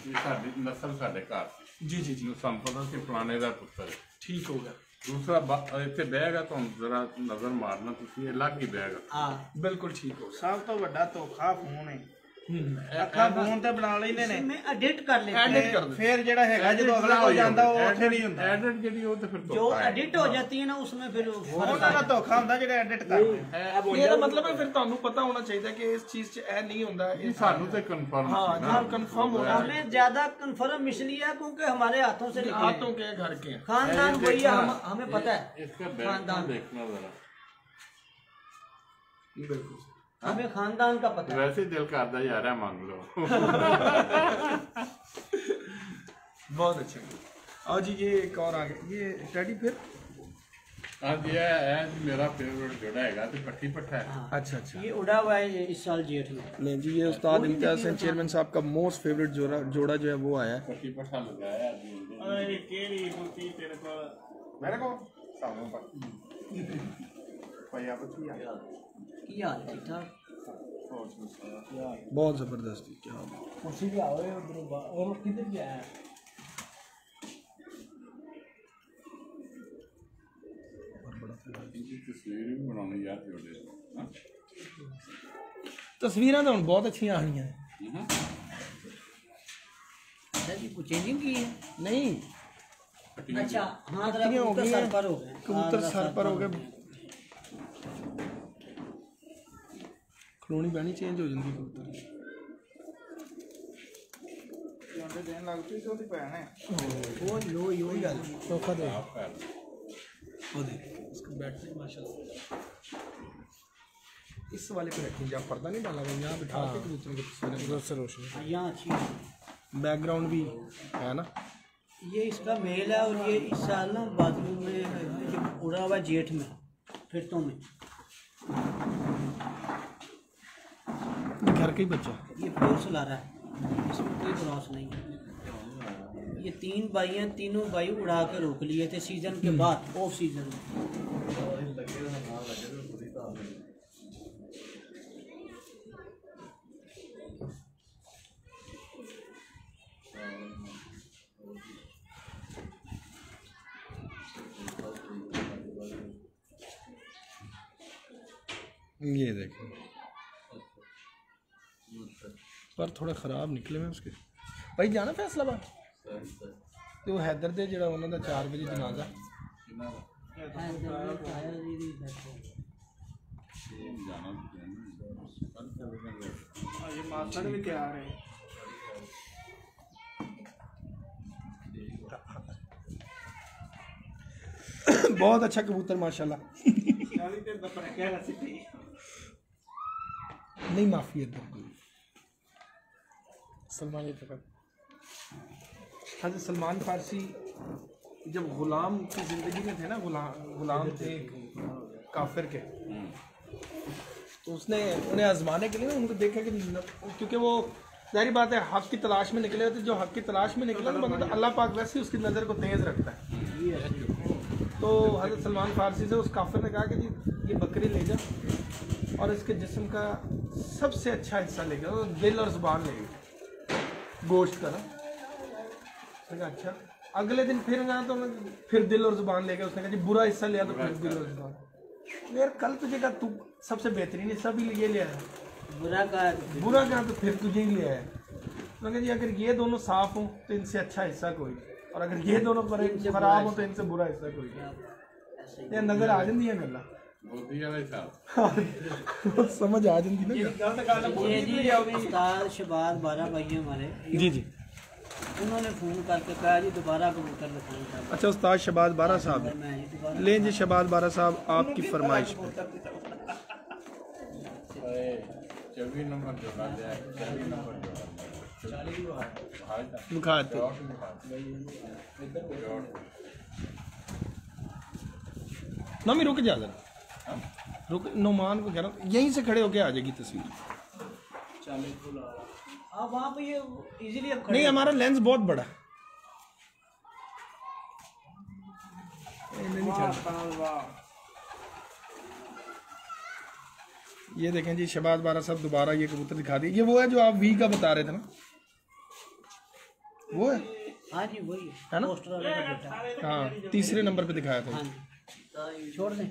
ਕਿ ਸਾਡੀ ਨਸਲ ਸਾਡੇ ਘਰ ਸੀ, ਜੀ ਜੀ ਜੀ, ਜਿਹਨੂੰ ਸਾਨੂੰ ਪਤਾ ਸੀ ਫਲਾਣੇ ਦਾ ਪੁੱਤਰ ਹੈ। ਠੀਕ ਹੋ ਗਿਆ। ਦੂਸਰਾ ਇੱਥੇ ਬਹਿਗਾ, ਤੁਹਾਨੂੰ ਜ਼ਰਾ ਨਜ਼ਰ ਮਾਰਨਾ, ਤੁਸੀਂ ਇਹ ਲੱਗ ਹੀ ਬਹਿਗਾ। हाँ ਬਿਲਕੁਲ ਠੀਕ ਹੋ ਗਿਆ। ਸਭ ਤੋਂ ਵੱਡਾ ਧੋਖਾ ਫੋਨ ਹੈ। ਅੱਖਾਂ ਫੋਨ ਤੇ ਬਣਾ ਲੈਂਦੇ ਨੇ, मैं एडिट कर लेते हैं। एडिट कर दो, ਫਿਰ ਜਿਹੜਾ ਹੈਗਾ ਜਦੋਂ ਅਗਲਾ ਹੋ ਜਾਂਦਾ ਉਹ ਉੱਥੇ ਨਹੀਂ ਹੁੰਦਾ। ਐਡਿਟ ਜਿਹੜੀ ਉਹ ਤੇ ਫਿਰ जो ਧੋਖਾ ਹੈ। एडिट हो जाती है ना उसमें फिर ਉਹਨਾਂ ਦਾ ਧੋਖਾ ਹੁੰਦਾ ਜਿਹੜਾ ਐਡਿਟ ਕਰਦੇ। ਇਹਦਾ ਮਤਲਬ ਹੈ ਫਿਰ ਤੁਹਾਨੂੰ ਪਤਾ ਹੋਣਾ ਚਾਹੀਦਾ ਕਿ ਇਸ ਚੀਜ਼ 'ਚ ਇਹ ਨਹੀਂ ਹੁੰਦਾ, ਇਹ ਸਾਨੂੰ ਤੇ ਕਨਫਰਮ हाँ हाँ कंफर्म होना है। हमें ज्यादा कन्फर्म इसलिए है क्योंकि हमारे हाथों से निकले हाथों के घर के हैं। खानदान वही है, हमें पता है इसका बैकग्राउंड देखना जरा, बिल्कुल हमें खानदान का पता है। वैसे ही दिल करता यार है मांग लो। बहुत अच्छा। और जी ये एक और आ गया, ये टेडी फिर, हाँ जी, ये मेरा फेवरेट जोड़ा हैगा ते पट्टी पट्टा है। अच्छा अच्छा। ये उड़ा हुआ है इस साल जेठ में। नहीं जी, ये उस्ताद इम्तियाज हुसैन चेयरमैन साहब का मोस्ट फेवरेट जोड़ा जो है वो आया है। पट्टी पट्टा लगाया है। ਓਏ ਕਿਹੜੀ ਬੁੱਤੀ ਤੇਰੇ ਕੋਲ? ਮੇਰੇ ਕੋਲ ਸਾਹਮਣੇ ਪਰ ਪਿਆ ਬੁੱਤੀ ਆ। की हाल ठीक ठाक? बहुत ज़बरदस्ती, क्या बात। कुर्सी पे आओ उधर, और किधर गया है? इनकी तस्वीर भी बनानी यार जोड़े। हाँ? तस्वीरें तो बहुत अच्छी आ रही हैं। अच्छा जी, कुछ चेंजिंग की है? नहीं, अच्छा हाँ, जरा पट्टियाँ हो कबूतर गई सर हैं। पर हो गए। कबूतर सर पर हो गए, खलोनी बहनी चेंज हो जाती कबूतर। ਜਾਂਦੇ ਦੇਣ ਲੱਗ ਪਈ ਉਹਦੀ ਭੈਣ ਹੈ। वो लो यो ही गल धोखा दे। वो देख इसको बैठने माशाल्लाह इस वाले पे रखें, जहाँ पर्दा नहीं डाला हुआ यहाँ बिठा के कबूतरों की तस्वीरें से रोशनी, यहाँ अच्छी है। बैकग्राउंड भी है ना। ये इसका मेल है और ये इस साल ना बाथरूम में ये उड़ा हुआ है जेठ में, फिरतों में। घर का ही बच्चा, ये प्योर सुला रहा है, इसमें कोई क्रॉस नहीं है। ये 3 भाई हैं, तीनों भाई उड़ा के रोक लिए थे सीजन के बाद, ऑफ सीजन में। ये देखें, पर थोड़ा ख़राब निकले में उसके। भाई जाना फैसलाबाद तो हैदर दे जरा उन्होंने 4 बजे जनाजा मास्टर भी क्या आ रहे हैं। बहुत अच्छा कबूतर माशाल्लाह। नहीं माफ़ी है सलमान ये तक हज़रत सलमान फारसी जब ग़ुलाम की ज़िंदगी में थे ना, ग़ुलाम थे काफिर के, तो उसने उन्हें आजमाने के लिए ना उनको देखा कि क्योंकि वो जाहिर बात है हक़ की तलाश में निकले थे, जो हक़ की तलाश में निकला ना बंदा, तो अल्लाह पाक वैसे ही उसकी नज़र को तेज़ रखता है। तो हज़रत सलमान फारसी से उस काफिर ने कहा कि जी ये बकरी ले जा और इसके जिस्म का सबसे अच्छा हिस्सा ले गया, दिल और ज़ुबान ले गया, गोश्त का ना। उसने कहा अच्छा। अगले दिन फिर गया तो फिर दिल और ज़ुबान ले गया। उसने कहा जी बुरा हिस्सा लिया तो फिर दिल और ज़ुबान। यार कल तुझे कहा तू सबसे बेहतरीन हिस्सा भी ये ले आया, बुरा कहा तो फिर तुझे ही ले आया। मैंने कहा जी अगर ये दोनों साफ़ हों तो इनसे अच्छा हिस्सा कोई, और अगर ये दोनों खराब हो तो इनसे बुरा हिस्सा कोई। ये नज़र आ जाती है गल्ला समझ आ जाती ना। ये जी उस्ताद शहबाज 12 भाई हैं हमारे, जी जी, उन्होंने फ़ोन करके कहा जी दोबारा कबूतर लिखवाऊँ था। अच्छा उस्ताद शहबाज 12 साहब हैं। मैं जी दोबारा लें जी शहबाज 12 साहब आपकी फरमाइश पे 24 नंबर जोड़ा दिया, 24 नंबर दिखाते ना। मैं रुक जा जरा, रुक। नोमान को कह रहा हूँ यहीं से खड़े होके आ जाएगी तस्वीर। आप वहाँ पे ये इजीली अब नहीं हमारा लेंस बहुत बड़ा। ये देखें जी शहबाज 12 साहब दोबारा ये कबूतर दिखा दिए। ये वो है जो आप वी का बता रहे थे ना, वो है? हाँ जी वही है ना? पोस्टर वाले का बेटा। हाँ तीसरे नंबर पे दिखाया था। हाँ जी छोड़ दें।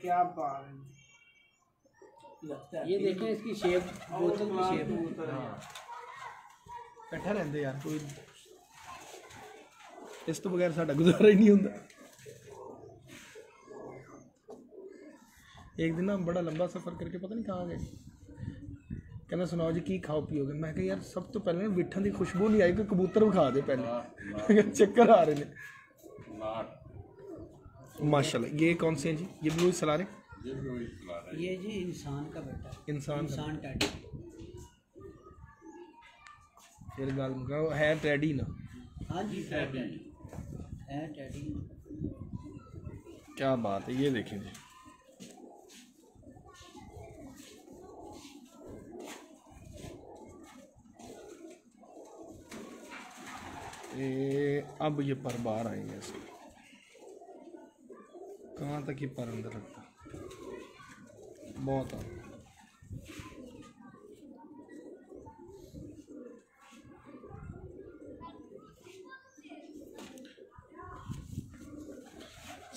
क्या बात है। ये देखें इसकी शेप, बोतल की शेप। इकट्ठा रहते यार, कोई इस तो बगैर साडा गुजारा ही नहीं होता। एक दिन ना बड़ा लंबा सफ़र करके पता नहीं कहाँ गए, कहना सुनाओ जी की खाओ पियोगे। मैं कहा यार सब तो पहले बिठन की खुशबू नहीं आई, कोई कबूतर खा दे पहले। चक्कर आ रहे हैं माशाल्लाह। ये कौन से हैं जी? ये भी वही सलारे? ये जी इंसान का बेटा, इंसान टैडी। फिर गल मुकाओ, है टैडी ना? हाँ जी टैडी है, टैडी। क्या बात है। ये देखें जी अब ये पर बाहर आएंगे ऐसे। कहाँ तक ये पर अंदर रखता, बहुत आ।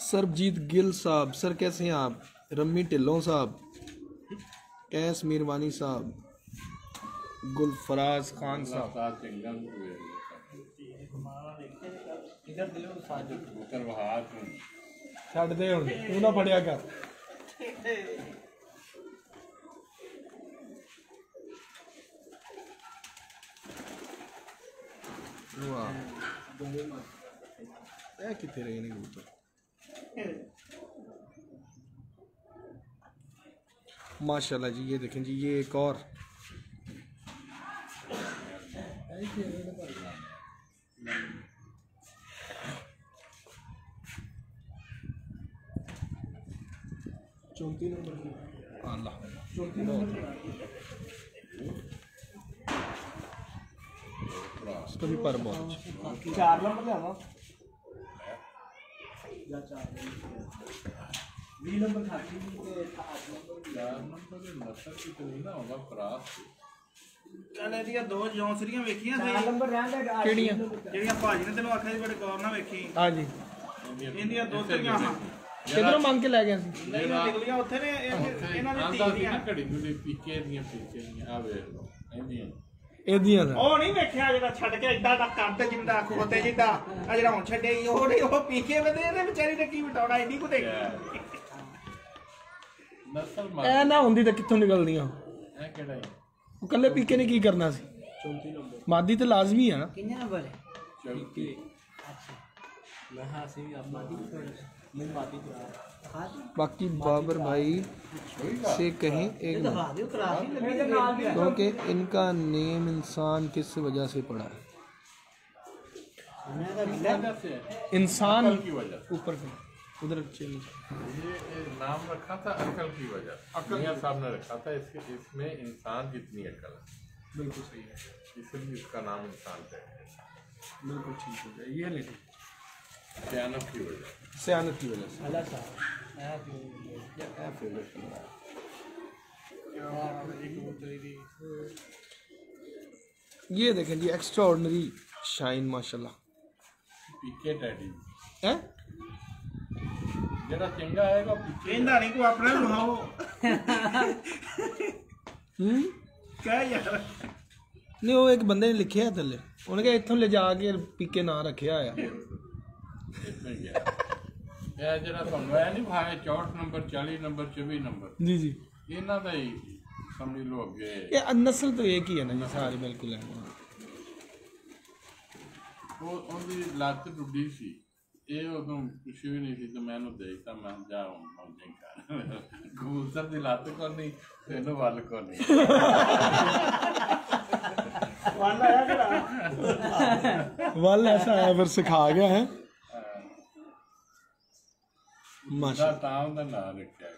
सरबजीत गिल साहब, सर कैसे हैं आप? रम्मी ढिल्लों साहब, कैस मीरवानी साहब, गुलफराज खान साहब। छड़ दे हुण, तू ना पढ़िया कर। वाह कितने रहे ने कबूतर माशाल्लाह जी। ये देखें जी ये एक और चौंतीस नंबर की अल्लाह 34 इसका भी पर बहुत अच्छा। 4 नंबर ले आवा 20 नंबर खाती थी ते 8 नंबर 4 नंबर ਦੇ ਨਸਲ ਕੀ ਨਹੀਂ ਨਾ ਹੋਗਾ ਫਰਾਸ ਚੱਲ ਇਹਦੀਆਂ ਦੋ ਜੌਂਸਰੀਆਂ ਵੇਖੀਆਂ 4 ਸੀ ਨੰबर ਰਹਿਣ ਦੇ ਕਿਹੜੀਆਂ? ਜਿਹੜੀਆਂ ਭਾਜੀ ਨੇ ਤੈਨੂੰ ਆਖਿਆ ਸੀ ਬੜੇ ਗੌਰ ਨਾਲ ਵੇਖੀ ਹਾਂਜੀ ਇਹਦੀਆਂ ਦੋ ਤਰੀਆਂ ਹਾਂ ਕਿਧਰੋਂ ਮੰਗ ਕੇ ਲੈ ਗਿਆ ਸੀ? ਨਹੀਂ ਨਿਕਲੀਆਂ ਉੱਥੇ ਨੇ ਇਹਨਾਂ ਦੇ ਆਂਦਾ ਸੀ ਧੀਆਂ ਨਾ ਘੜੀ ਘੜੀ ਪੀਕੇ ਦੀਆਂ ਆ ਵੇਖ ਲਓ ਇਹਦੀਆਂ ਇਹਦੀਆਂ ਦਾ ਉਹ ਨਹੀਂ ਵੇਖਿਆ ਜਿਹੜਾ ਛੱਡ ਕੇ ਏਦਾਂ ਦਾ ਕਰਦੇ ਜਿੰਦਾ ਖੋਤੇ ਜਿੱਦਾਂ ਆ ਜਿਹੜਾ ਹੁਣ ਛੱਡੇ ਸੀ, ਉਹ ਨਹੀਂ ਉਹ ਪੀ ਕੇ ਵਧੇ ਇਹਨੇ ਵਿਚਾਰੀ ਨੇ ਕੀ ਵਟਾਉਣਾ ਇੰਨੀ ਕੁ ਦੇਖੀ ਨਸਲ ਇਹ ਨਾ ਹੁੰਦੀ ਤਾਂ ਕਿੱਥੋਂ ਨਿਕਲਦੀਆਂ ਇਹ ਕਿਹੜਾ ਹੈ ਉਹ ਕੱਲੇ ਪੀਕੇ ਨੇ ਕੀ ਕਰਨਾ ਸੀ? 34 ਨੰਬਰ ਮਾਦੀ ਤਾਂ ਲਾਜ਼ਮੀ ਆ ਨਾ। कितने नंबर है? ਚੌਕੀ मैं हां से भी अपना दी नहीं माती करा बाकी बाबर भाई से कहें एक बार, क्योंकि इनका नेम इंसान किस वजह से पड़ा है? वजह से इंसान अकल की वजह से। ऊपर का उधर चलिए। ये नाम रखा था अकल की वजह से। मियां साहब ने रखा था इसमें इंसान जितनी अकल है, बिल्कुल सही है, इसलिए इसका नाम इंसान है। बिल्कुल ठीक हो गया। ये ले सियानत की वजह से। सियानत की वजह से। अल्लाह साहब ये देखें जी एक्स्ट्रा ऑर्डनरी शाइन माशाल्लाह पीके टैडी है। जरा चंगा आएगा पीके ਕਹਿੰਦਾ ਨਹੀਂ ਕੋ ਆਪਣੇ ਨੂੰ ਹਾਓ ਕਹਿ ਯਾਰ नहीं वो एक बंदे ने लिखे है थले उन्हें कहा इत्थों ले जाके पीके ना रखे आया। इसमें गया ਇਹ ਜਿਹੜਾ ਤੁਹਾਨੂੰ ਇਹ ਨਹੀਂ ਭਾਵੇਂ 64 ਨੰਬਰ 40 ਨੰਬਰ 24 ਨੰਬਰ जी जी ਇਹਨਾਂ ਦਾ ਹੀ ਸਮਝ ਲਓ ਅੱਗੇ ये नस्ल तो एक ही है ना जी सारी बिल्कुल है। ਉਹਦੀ ਲੱਤ ਟੁੱਟੀ ਸੀ ਇਹ ਉਦੋਂ ਕੁਛ ਵੀ ਨਹੀਂ ਸੀ ਤੇ ਮੈਂ ਉਹਨੂੰ ਦੇਖਤਾ ਮੈਂ ਜਾ ਮੌਜੇ ਕਰ ਕਬੂਤਰ ਦੀ ਲੱਤ ਕੋ ਨਹੀਂ ਤੈਨੂੰ ਵੱਲ ਕੋ ਨਹੀਂ ਵਾਲਾ ਆਇਆ ਕਰਾ वाल ऐसा है फिर सिखा गया है माशा। ਤਾਂ ਉਹਦਾ ਨਾਂ ਰੱਖਿਆ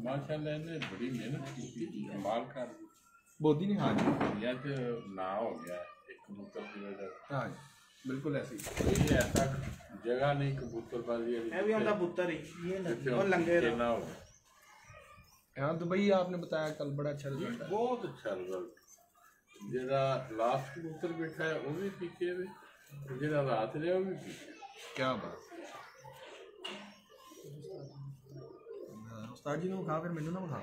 ਮਾਸ਼ਾਅੱਲਾ ਇਹਨੇ ਬੜੀ ਮਿਹਨਤ ਕੀਤੀ ਕਮਾਲ ਕਰ बोधी ने हाँ जी ਦੁਨੀਆ 'ਚ ਨਾਂ ਹੋ ਗਿਆ ਇੱਕ ਕਬੂਤਰ ਦੀ ਵਜ੍ਹਾ हाँ जी बिल्कुल ऐसे ही। ਕੋਈ ਐਸਾ ਜਗ੍ਹਾ ਨਹੀਂ ਕਬੂਤਰਬਾਜ਼ੀ ਵਾਲੀ ਇਹ ਵੀ ਆਉਂਦਾ ਪੁੱਤਰ ਹੀ ਜਿੱਥੇ ਉਹ ਲੰਗੇ ਦਾ। ਨਾ ਹੋਵੇ हाँ दुबई आपने बताया कल बड़ा अच्छा रिजल्ट है। ਬਹੁਤ ਅੱਛਾ ਰਿਜ਼ਲਟ ਜਿਹੜਾ ਲਾਸਟ ਕਬੂਤਰ ਬੈਠਾ ਹੈ ਉਹ ਵੀ ਪੀਕੇ ਵੇ ਜਿਹੜਾ ਰਾਤ ਰਿਹਾ ਉਹ ਵੀ ਪੀਕੇ क्या बात। उस्ताद जी ने खा फिर मैंने ना खा।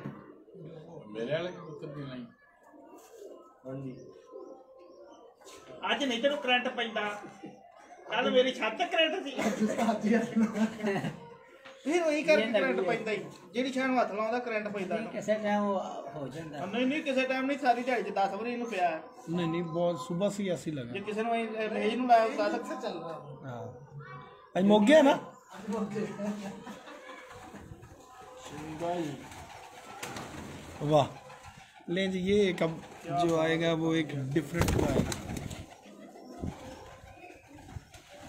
ਮੇਰੇ ਵਾਲੇ ਕਬੂਤਰ ਦੀ ਨਹੀਂ ਅੱਜ ਨਹੀਂ ਤੈਨੂੰ ਕਰੰਟ ਪੈਂਦਾ ਕੱਲ ਮੇਰੀ ਛੱਤ ਤੇ ਕਰੰਟ ਸੀ ਫਿਰ ਉਹੀ ਕਰਕੇ ਕਰੰਟ ਪੈਂਦਾ ਹੀ ਜਿਹੜੀ ਛਾਂ ਨੂੰ ਹੱਥ ਲਾਉਂਦਾ ਕਰੰਟ ਪੈਂਦਾ ਇਹਨੂੰ। कैसे टाइम हो जाता है? ਨਹੀਂ ਨਹੀਂ ਕਿਸੇ ਟਾਈਮ ਨਹੀਂ ਸਾਰੀ ਦਿਹਾੜੀ 'ਚ 10 ਵਾਰੀ ਇਹਨੂੰ ਪਿਆ ਹੈ। नहीं नहीं बहुत सुबह से ही ऐसे ही ਜੇ लगा। ਕਿਸੇ ਨੂੰ ਮੇਜ ਨੂੰ ਲਾਇਆ 10 ਚੱਲ रहा हाँ आज मोग गया ना। वाह लें जी ये एक अब जो आएगा वो एक डिफरेंट आएगा।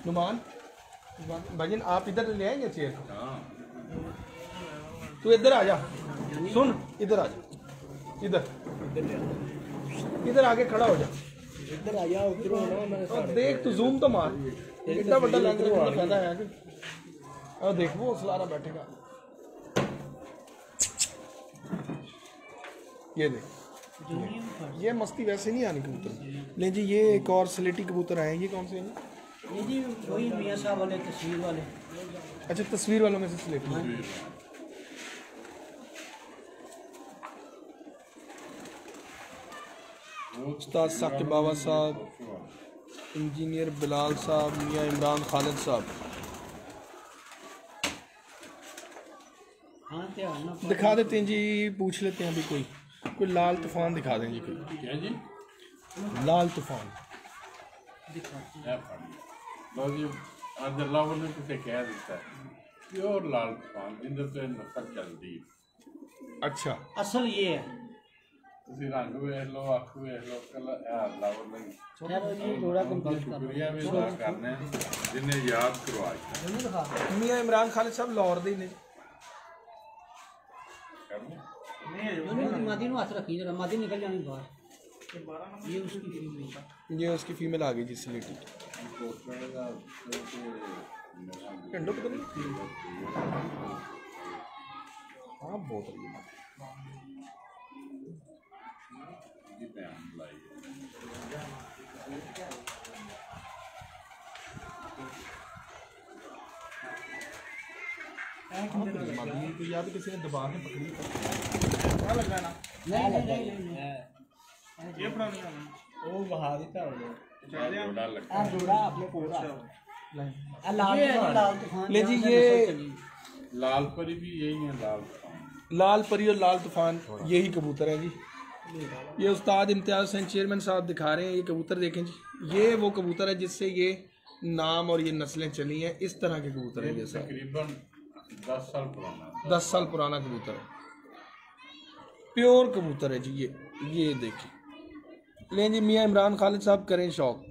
नुमान भाईजान आप इधर ले आएंगे चेयर। ਹਾਂ तू इधर आ जा सुन इधर आ जा इधर इधर आके खड़ा हो जा इधर आ जाओ उधर होना मैं और देख तू जूम तो मार इतना बड़ा लेंस का फायदा है कि और देख वो सलारा बैठेगा ये देख ये मस्ती वैसे नहीं आनी कबूतर ले जी ये एक और स्लेटी कबूतर आए ये कौन से हैं? ये जी वही मियाँ साहब वाले तस्वीर वाले। अच्छा तस्वीर वालों में से स्लेटी उस्ताद साकिब बाबा साहब इंजीनियर बिलाल साहब मियाँ इमरान खालिद साहब हाँ ध्यान ना दिखा देते हैं जी पूछ लेते हैं अभी कोई लाल तूफान दिखा दें जी कोई ਕਿਆ ਜੀ लाल तूफान ਇਹ ਫੜ ਲਓ ਜੀ ਅੱਜ ਅੱਲਾਹ ਵੱਲੋਂ ਕਿਸੇ ਕਹਿ ਦਿੱਤਾ ਪਿਓਰ ਲਾਲ ਤੂਫਾਨ ਜਿੰਦਰ ਤੇ ਨਸਲ ਚੱਲਦੀ अच्छा असल ये है। ਤੁਸੀਂ ਰੰਗ ਵੇਖ ਲਓ ਅੱਖ ਵੇਖ ਲਓ ਕੱਲਾ ਇਹ ਅੱਲਾਹ ਵੱਲੋਂ ਹੀ खैर ये जोड़ा कंप्लीट कर ਸ਼ੁਕਰੀਆ ਵੀ ਅਦਾ ਕਰਨਾ ਜਿੰਨੇ ਯਾਦ ਕਰਵਾਇਆ लो दिखा मियाँ इमरान खालिद साहब लाहौर दे ने ਕਰਨਾ मादी नु हाथ रखी जरा मादी निकल जानी बाहर ये उसकी फीमेल। ये उसकी फीमेल आ गई जी स्लेटी। घंटों पता नहीं। हाँ बहुत रही है। या तो किसी ने दबा के पकड़ी क्या लग रहा है ना नहीं ये पुरानी है वो बहा देता हो जोड़ा आपने पूरा लाल तूफान। ले जी ये लाल परी भी यही है, लाल तूफान। लाल परी और लाल तूफान यही कबूतर है जी। ये उस्ताद इम्तियाज़ हुसैन चेयरमैन साहब दिखा रहे हैं। ये कबूतर देखें जी, ये वो कबूतर है जिससे ये नाम और ये नस्लें चली हैं। इस तरह के कबूतर है ये सब। तकरीबन 10 साल पुराना 10 साल पुराना कबूतर है, प्योर कबूतर है जी। ये देखिए। लें जी मियाँ इमरान खालिद साहब करें शौक।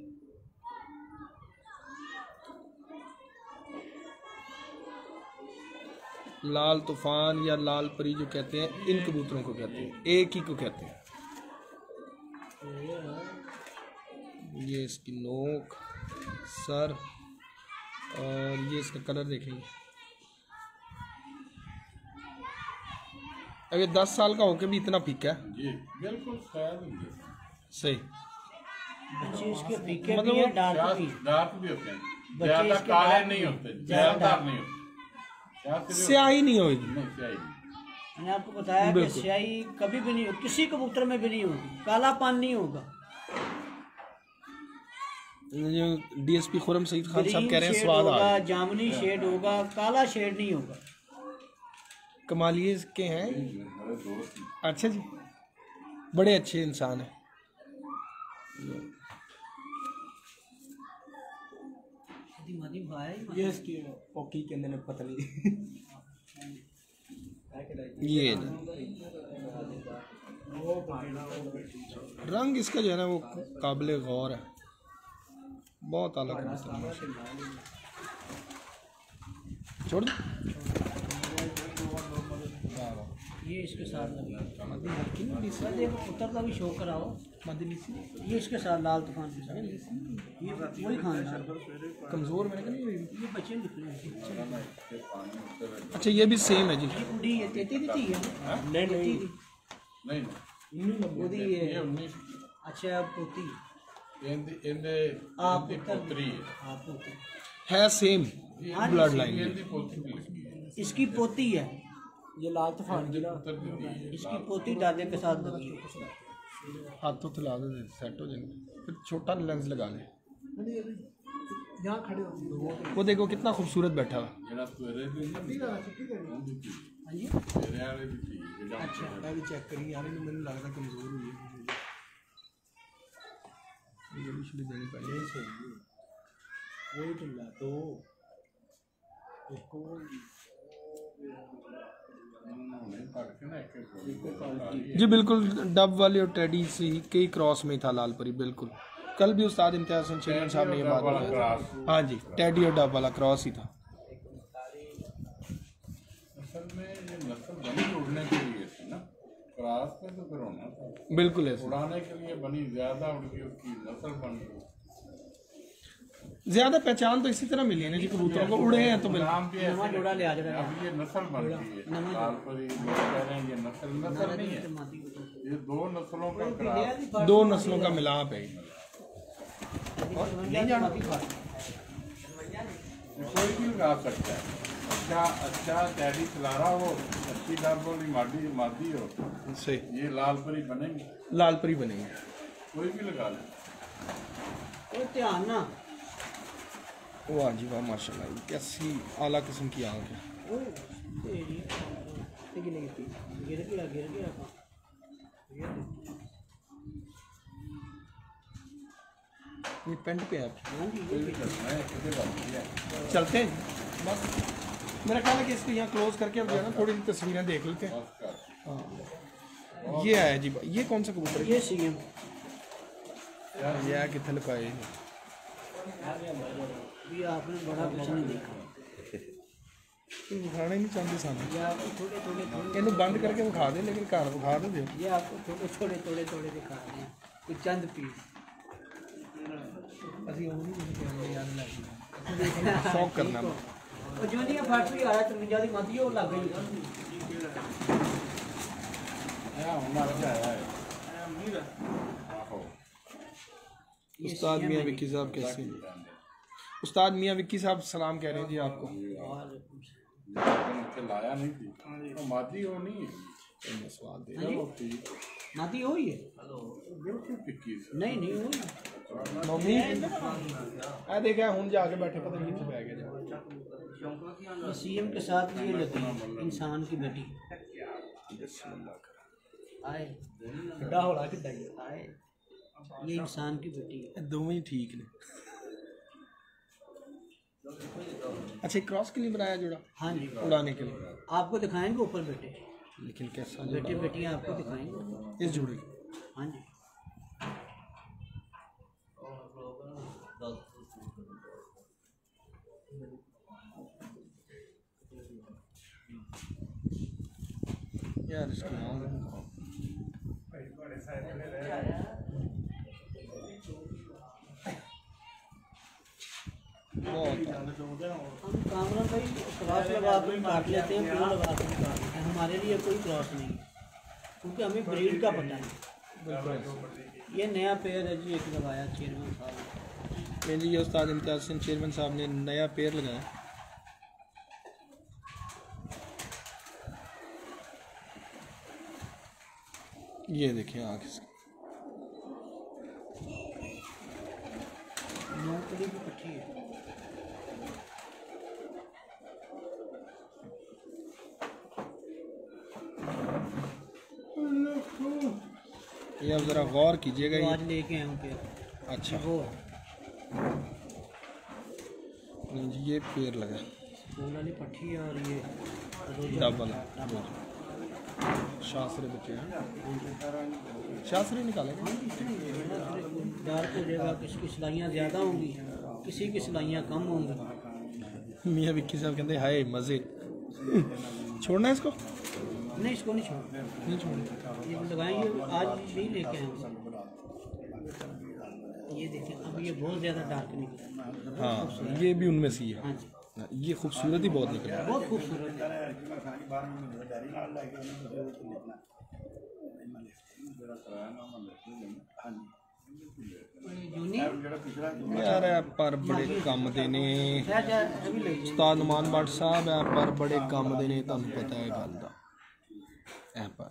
लाल तूफान या लाल परी जो कहते हैं, इन कबूतरों को कहते हैं, एक ही को कहते हैं। ये इसकी नोक, सर और ये इसका कलर देखेंगे। अगर 10 साल का होकर भी इतना फीका है। जी बिल्कुल सही। बच्चे इसके फीके मतलब भी हैं, डार्क भी। डार्क भी होते हैं, बच्चे ज्यादा इसके काले डार्क नहीं भी- होते, ज्यादा ज्यादातर नहीं होते। स्याही नहीं होगी। नहीं, स्याही नहीं। मैंने आपको बताया कि बिल्कुल। स्याही कभी भी नहीं, किसी कबूतर में भी नहीं होगी, कालापन नहीं होगा। जो डीएसपी खुरम सईद खान साहब ग्रीन कह रहे हैं शेड स्वाद आ होगा, गया। जामुनी शेड होगा, काला शेड नहीं होगा। कमालिए के हैं। मेरे दोस्त अच्छा जी, बड़े अच्छे इंसान हैं। ये इसकी पोकी के अंदर पतली ये रंग इसका जो है ना वो काबिल गौर है, बहुत अलग है। छोड़ दो। ये इसके साथ लगा देखो, पुत्र का भी शो कराओ। ये इसके साथ लाल तूफान के साथ ये वही खानदान। कमजोर मैंने कहा नहीं। ये बच्चे निकले हैं। अच्छा ये भी सेम है जी। ये बुढ़ी है, तेती दी है नहीं बुढ़ी ये है। 19 अच्छा पोती इनदे आप पुत्री है। हाँ पोती, है सेम हाँ, ब्लड लाइन। इनदी पोती भी लगी है। इसकी पोती है, ये लाल तूफान की ना पुत्र दी है। इसकी पोती दादे के साथ लगी है। हाथों थला दे सेट हो जाएंगे। फिर छोटा लेंस लगा ले। यहाँ खड़े हो वो देखो कितना खूबसूरत बैठा हुआ। जेड़ा सवेरे दी ना हाँ जी, मेरे वाले भी थी जेड़ा अच्छा। मैं भी चेक करी यार, इन्हें मैंने लगता कमजोर हुई है। ये भी शुरू देनी पड़ेगी। वही टुल्ला तो इसको नहीं पढ़ के ना एक जी बिल्कुल डब वाली और टेडी से कई क्रॉस में था लाल परी। बिल्कुल कल भी उस्ताद इम्तियाज़ हुसैन चेयरमैन साहब ने ये बात वाला बताई। क्रॉस। हाँ जी, टेडी और डब वाला क्रॉस ही था। असल में ये नस्ल बनी उड़ने के लिए थी ना, क्रॉस पे तो फिर होना था। बिल्कुल ऐसे। उड़ाने के लिए बनी, ज्यादा उड़ गई उसकी नस्ल बन गई। ज्यादा पहचान तो इसी तरह मिली है ना जी, कबूतरों को उड़े हैं तो बिल्कुल। नाम भी नवा ऐसे जोड़ा ले आ जाएगा। अब ये नस्ल बन गई है। लाल परी लोग कह रहे हैं ये नस्ल नहीं है, ये 2 नस्लों का क्रॉस। 2 नस्लों का मिलाप है। नहीं जाना कोई भी लगा सकता है। अच्छा टैडी चला रहा हो, अच्छी डब वाली मादी हो, सही। ये लाल परी बनेंगे, लाल परी बनेंगे। कोई भी लगा ले। ध्यान ना, वाह जी वाह, माशाल्लाह, ये कैसी आला किस्म की आँख है। गिर गया ये पेंट पे है। कोई भी करना है, किसे बात है। चलते हैं बस। मेरा ख्याल है कि इसको यहाँ क्लोज करके अब जो है ना थोड़ी तस्वीरें देख लेते हैं। हाँ ये है जी। ये कौन सा कबूतर है? ये सीएम ये कितने लुकाए? ये आपने बड़ा कुछ नहीं देखा। तू दिखाना ही नहीं चाहते सामने। ये आपको थोड़े थोड़े इन्हें बंद करके विखा दे, लेकिन घर विखा दे। ये आपको थोड़े थोड़े दिखा रहे हैं। कोई चंद पीस ਅਸੀਂ ਉਹ ਨਹੀਂ ਯਾਦ ਲੱਗ ਸ਼ੌਕ ਕਰਨਾ ਉਹ ਜੋ ਨਹੀਂ ਫੈਕਟਰੀ ਆਇਆ 53 ਦੀ ਮੱਦੀ ਉਹ ਲੱਗ ਗਈ उस्ताद मियाँ विक्की साहब कैसे हैं? उस्ताद मियाँ विक्की साहब सलाम कह रहे हैं जी आपको। लाया नहीं थी तो मादी हो नहीं है सवाल दे रहा हूँ मादी हो ही है बिल्कुल टिक्की से नहीं नहीं हो मम्मी आ देखा हूँ जाके बैठे पता नहीं कितने बैग है सीएम के साथ ये लगी इंसान की बेटी आए बड़ा हो रहा कि आए ये इंसान की बेटी है दोनों ही ठीक ने। अच्छा क्रॉस के लिए बनाया जोड़ा? हाँ जी उड़ाने के लिए आपको दिखाएंगे ऊपर बेटे लेकिन कैसा बेटे बेटियां आपको दिखाएंगे इस जोड़े की? हाँ जी यार इसको नाम बहुत हम कामरा भाई क्रॉस लगा के काट लेते हैं पूरा लगा के काट लेते हैं हमारे लिए कोई क्रॉस नहीं क्योंकि हमें ब्रीड का पता नहीं ये नया पेयर है जी एक लगाया चेयरमैन साहब नहीं जी ये उस्ताद इम्तियाज़ हसन चेयरमैन साहब ने नया पेयर लगाया। ये देखिए आँख इसकी मूंगफली की पट्टी है ये अब ज़रा गौर कीजिएगा वो ये आज लेके आए हूँ पेयर अच्छा वो नहीं जी ये पेड़ लगा फूल वाली पट्टी है और ये डबल शास्त्री बच्चे हैं शास्त्री निकालेंगे डार्क हो जाएगा किसकी सिलाइयाँ ज़्यादा होंगी किसी की सिलाइयाँ कम होंगी मियाँ विक्की साहब कहते हाय मज़े छोड़ना है इसको नहीं इसको नहीं छोड़ नहीं छोड़ना ये लगाएंगे आज भी लेके आए हैं ये देखें अब ये बहुत ज़्यादा डार्क निकला हाँ ये भी उनमें से ही हाँ है जी ये खूबसूरत ही बहुत निकला है। बहुत खूबसूरत है जूनी यार ऐ पर बड़े कम देने अभी ले उस्ताद नुमान भट्ट साहब ऐ पर बड़े कम देने तुहानू पता है गल दा ऐ पर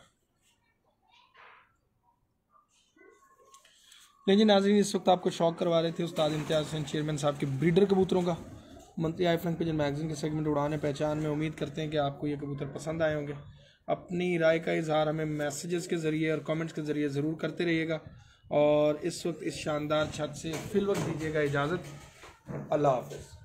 नहीं जी नाज़रीन इस वक्त आपको शौक करवा रहे थे उस्ताद इम्तियाज़ हसन चेयरमैन साहब के ब्रीडर कबूतरों का मंथली आई फ्लैंक पिजन मैगजीन के सेगमेंट उड़ाने पहचान में। उम्मीद करते हैं कि आपको ये कबूतर पसंद आए होंगे। अपनी राय का इजहार हमें मैसेजेस के ज़रिए और कमेंट्स के ज़रिए ज़रूर करते रहिएगा और इस वक्त इस शानदार छत से फिल वक्त दीजिएगा इजाज़त। अल्लाह हाफ़िज़।